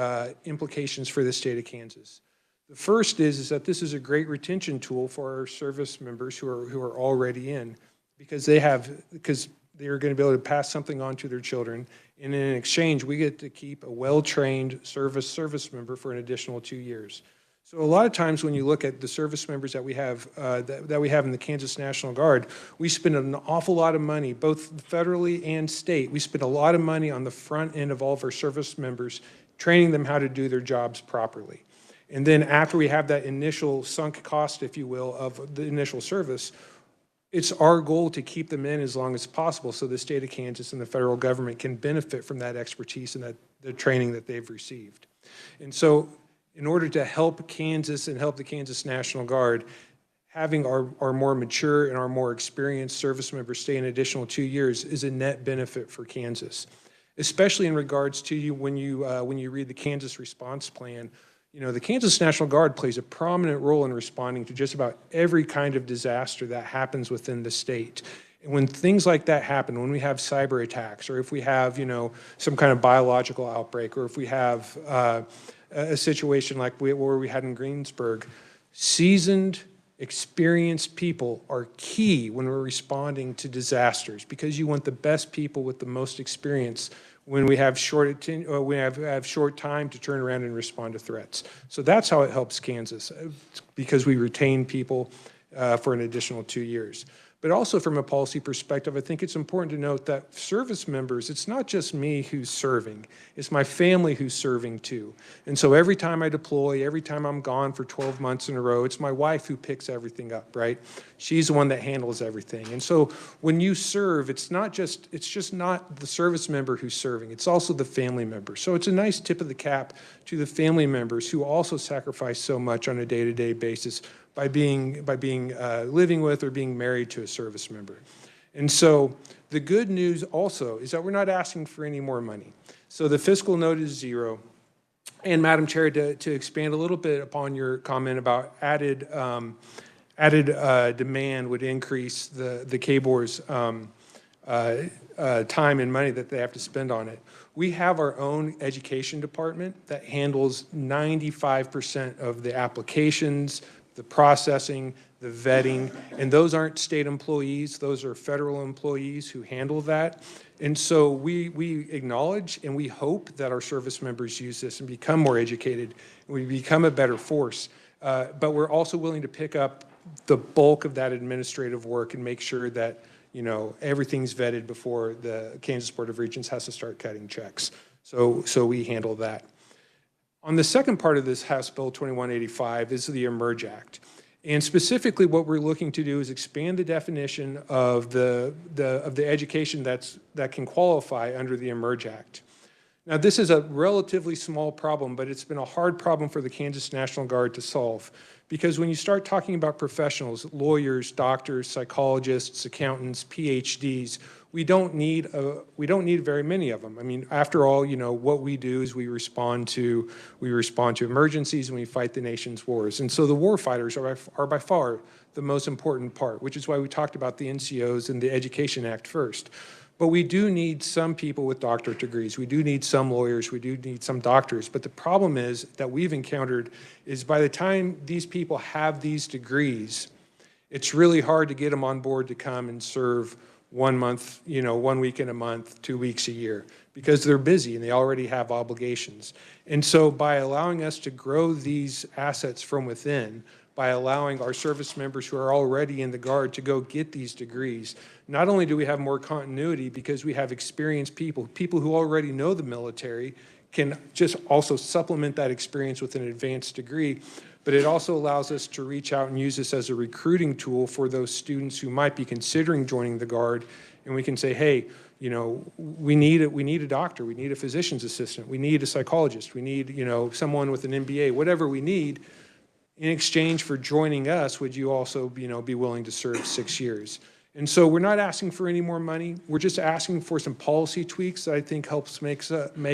implications for the state of Kansas. The first is that this is a great retention tool for our service members who are already in, because they're going to be able to pass something on to their children. And in exchange, we get to keep a well-trained service member for an additional 2 years. So a lot of times when you look at the service members that we have in the Kansas National Guard, we spend an awful lot of money, both federally and state. We spend a lot of money on the front end of all of our service members, training them how to do their jobs properly. And then after we have that initial sunk cost, if you will, of the initial service, it's our goal to keep them in as long as possible so the state of Kansas and the federal government can benefit from that expertise and the training that they've received. And so in order to help Kansas and help the Kansas National Guard, having our more mature and our more experienced service members stay an additional 2 years is a net benefit for Kansas, especially in regards to when you read the Kansas response plan. You know, the Kansas National Guard plays a prominent role in responding to just about every kind of disaster that happens within the state. And when things like that happen, when we have cyber attacks, or if we have, you know, some kind of biological outbreak, or if we have a situation like where we had in Greensburg, seasoned, experienced people are key when we're responding to disasters, because you want the best people with the most experience when we have short time to turn around and respond to threats. So that's how it helps Kansas, because we retain people for an additional 2 years. But also from a policy perspective, I think it's important to note that service members, it's not just me who's serving, it's my family who's serving too. And so every time I deploy, every time I'm gone for 12 months in a row, it's my wife who picks everything up, right? She's the one that handles everything. And so when you serve, it's just not the service member who's serving, it's also the family member. So it's a nice tip of the cap to the family members who also sacrifice so much on a day-to-day basis by living with or being married to a service member. And so the good news also is that we're not asking for any more money. So the fiscal note is zero. And Madam Chair, to expand a little bit upon your comment about added demand would increase the KBOR's time and money that they have to spend on it. We have our own education department that handles 95% of the applications, the processing, the vetting, and those aren't state employees, those are federal employees who handle that. And so we acknowledge and we hope that our service members use this and become more educated, and we become a better force. But we're also willing to pick up the bulk of that administrative work and make sure that everything's vetted before the Kansas Board of Regents has to start cutting checks. So we handle that. On the second part of this House Bill 2185 is the Emerge Act. And specifically what we're looking to do is expand the definition of the education that can qualify under the Emerge Act. Now, this is a relatively small problem, but it's been a hard problem for the Kansas National Guard to solve. Because when you start talking about professionals, lawyers, doctors, psychologists, accountants, PhDs, we don't need very many of them. I mean, after all, what we do is we respond to emergencies and we fight the nation's wars. And so the war fighters are by far the most important part, which is why we talked about the NCOs and the Education Act first. But we do need some people with doctorate degrees. We do need some lawyers. We do need some doctors. But the problem is that we've encountered is by the time these people have these degrees, it's really hard to get them on board to come and serve 1 month, 1 week in a month, 2 weeks a year, because they're busy and they already have obligations. And so by allowing us to grow these assets from within, by allowing our service members who are already in the Guard to go get these degrees, not only do we have more continuity because we have experienced people who already know the military can just also supplement that experience with an advanced degree, but it also allows us to reach out and use this as a recruiting tool for those students who might be considering joining the Guard. And we can say, hey, we need a doctor, we need a physician's assistant, we need a psychologist, we need, someone with an MBA, whatever we need. In exchange for joining us, would you also, be willing to serve 6 years? And so we're not asking for any more money. We're just asking for some policy tweaks that I think helps make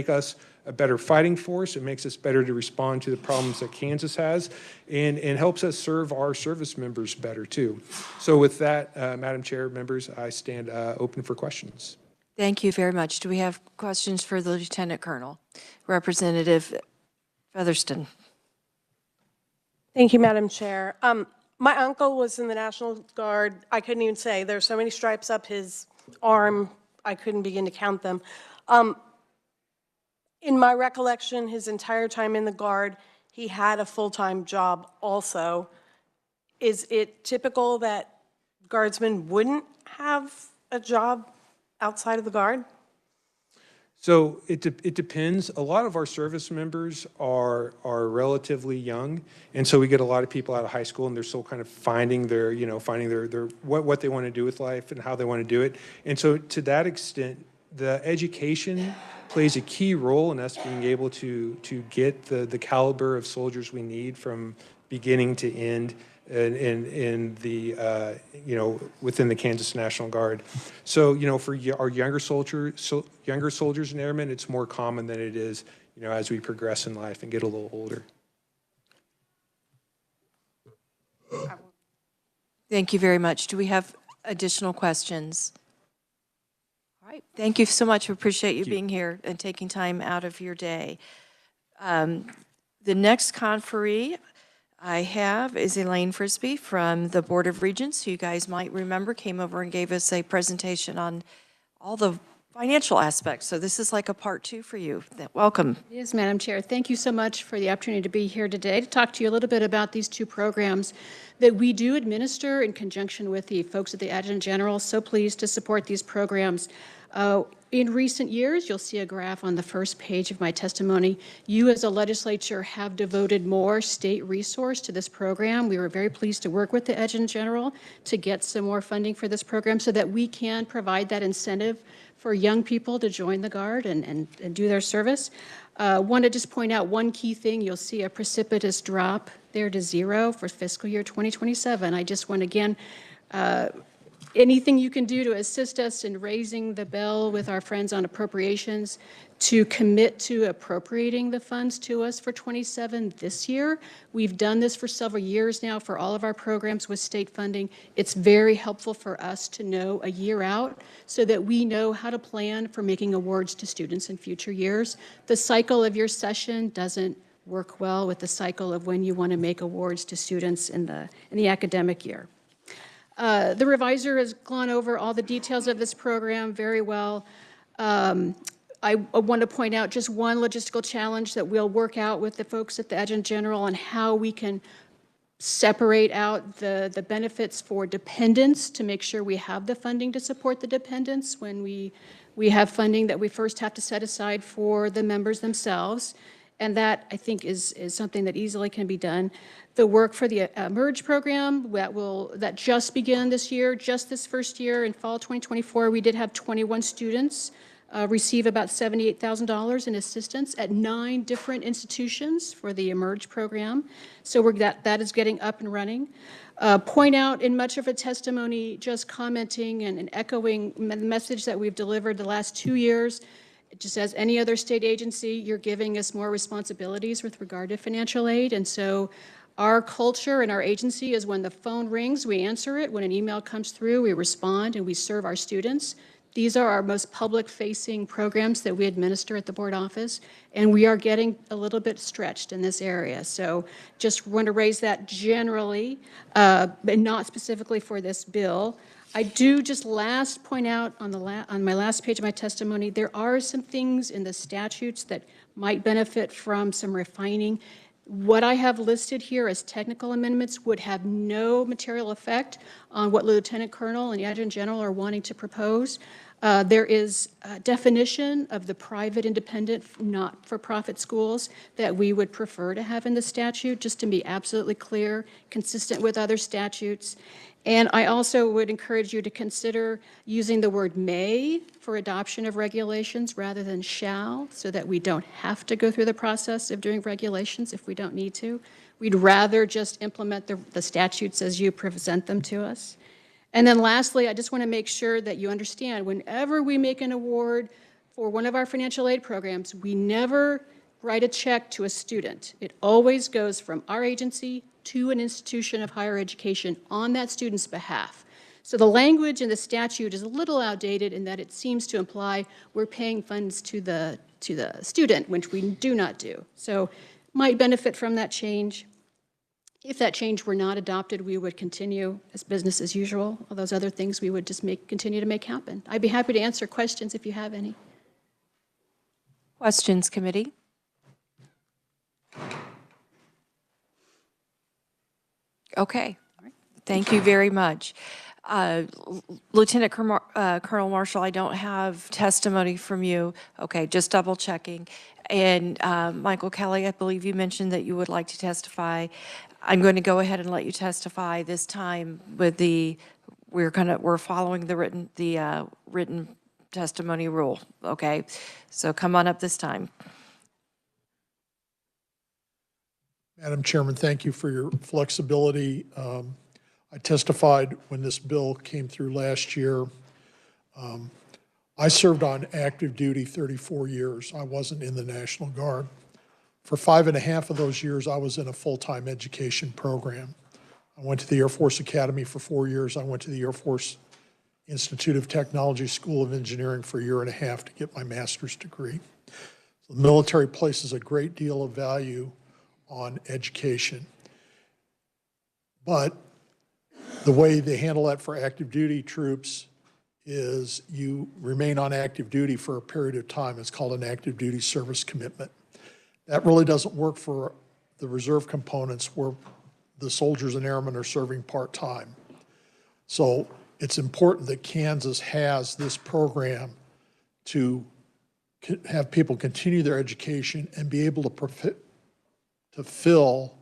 us a better fighting force. It makes us better to respond to the problems that Kansas has, and helps us serve our service members better too. So with that, Madam Chair, members, I stand open for questions. Thank you very much. Do we have questions for the Lieutenant Colonel? Representative Featherston. Thank you, Madam Chair. My uncle was in the National Guard. I couldn't even say. There's so many stripes up his arm, I couldn't begin to count them. In my recollection, his entire time in the Guard, he had a full-time job also. Is it typical that Guardsmen wouldn't have a job outside of the Guard? So it depends. A lot of our service members are relatively young, and so we get a lot of people out of high school and they're still kind of finding their what they want to do with life and how they want to do it. And so to that extent, the education plays a key role in us being able to get the caliber of soldiers we need from beginning to end in the within the Kansas National Guard. So for our younger soldiers and airmen, it's more common than it is as we progress in life and get a little older. Thank you very much. Do we have additional questions? All right. Thank you so much. We appreciate you being here and taking time out of your day. The next conferee I have is Elaine Frisbee from the Board of Regents, who you guys might remember came over and gave us a presentation on all the financial aspects. So this is like a part 2 for you. Welcome. Yes, Madam Chair. Thank you so much for the opportunity to be here today to talk to you a little bit about these 2 programs that we do administer in conjunction with the folks at the Adjutant General. So pleased to support these programs. In recent years, you'll see a graph on the first page of my testimony. You as a legislature have devoted more state resource to this program. We were very pleased to work with the Adjutant General to get some more funding for this program so that we can provide that incentive for young people to join the Guard and do their service. Want to just point out one key thing. You'll see a precipitous drop there to 0 for fiscal year 2027. I just want to again, anything you can do to assist us in raising the bell with our friends on appropriations to commit to appropriating the funds to us for 27 this year. We've done this for several years now for all of our programs with state funding. It's very helpful for us to know a year out so that we know how to plan for making awards to students in future years. The cycle of your session doesn't work well with the cycle of when you want to make awards to students in the academic year. The revisor has gone over all the details of this program very well. I want to point out just one logistical challenge that we'll work out with the folks at the Adjutant General on how we can separate out the benefits for dependents to make sure we have the funding to support the dependents when we have funding that we first have to set aside for the members themselves. And that, I think, is something that easily can be done. The work for the Emerge program that just began this year, just this first year in fall 2024, we did have 21 students receive about $78,000 in assistance at 9 different institutions for the Emerge program. So that is getting up and running. Point out in much of a testimony, just commenting and echoing the message that we've delivered the last 2 years. Just as any other state agency, you're giving us more responsibilities with regard to financial aid. And so our culture and our agency is when the phone rings, we answer it. When an email comes through, we respond and we serve our students. These are our most public-facing programs that we administer at the board office, and we are getting a little bit stretched in this area. So just want to raise that generally, but not specifically for this bill. I do just point out on my last page of my testimony, there are some things in the statutes that might benefit from some refining. What I have listed here as technical amendments would have no material effect on what Lieutenant Colonel and the Adjutant General are wanting to propose. There is a definition of the private, independent, not-for-profit schools that we would prefer to have in the statute, just to be absolutely clear, consistent with other statutes. And I also would encourage you to consider using the word may for adoption of regulations rather than shall, so that we don't have to go through the process of doing regulations if we don't need to. We'd rather just implement the statutes as you present them to us. And then lastly, I just want to make sure that you understand, whenever we make an award for one of our financial aid programs, we never write a check to a student. It always goes from our agency to an institution of higher education on that student's behalf. So the language in the statute is a little outdated in that it seems to imply we're paying funds to the student, which we do not do. So might benefit from that change. If that change were not adopted, we would continue as business as usual. All those other things we would just continue to make happen. I'd be happy to answer questions if you have any. Questions, committee? Okay. Thank you very much. Lieutenant Colonel Marshall, I don't have testimony from you. Okay, just double checking. And Michael Kelly, I believe you mentioned that you would like to testify. I'm going to go ahead and let you testify this time with we're following the written testimony rule. Okay, so come on up this time. Madam Chairman, thank you for your flexibility. I testified when this bill came through last year. I served on active duty 34 years. I wasn't in the National Guard. For 5.5 of those years, I was in a full-time education program. I went to the Air Force Academy for 4 years. I went to the Air Force Institute of Technology School of Engineering for 1.5 years to get my master's degree. So the military places a great deal of value on education. But the way they handle that for active duty troops is you remain on active duty for a period of time. It's called an active duty service commitment. That really doesn't work for the reserve components where the soldiers and airmen are serving part-time. So it's important that Kansas has this program to have people continue their education and be able to fill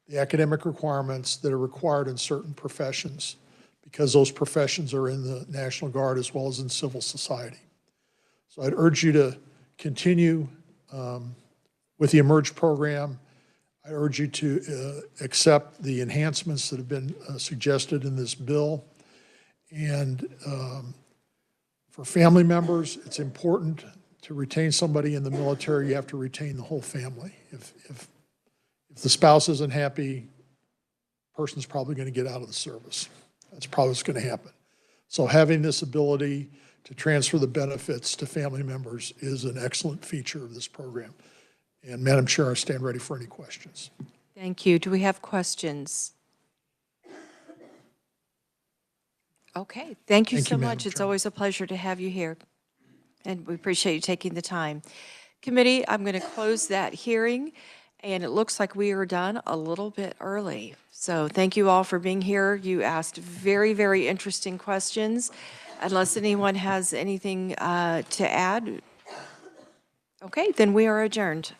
the academic requirements that are required in certain professions, because those professions are in the National Guard as well as in civil society. So I'd urge you to continue with the Emerge program. I urge you to accept the enhancements that have been suggested in this bill. And for family members, it's important to retain somebody in the military, you have to retain the whole family. If the spouse isn't happy, person's probably going to get out of the service. That's probably what's going to happen. So having this ability to transfer the benefits to family members is an excellent feature of this program. And Madam Chair, I stand ready for any questions. Thank you. Do we have questions? Okay, thank you so much. It's always a pleasure to have you here, and we appreciate you taking the time. Committee, I'm going to close that hearing, and it looks like we are done a little bit early. So thank you all for being here. You asked very, very interesting questions. Unless anyone has anything to add, okay, then we are adjourned.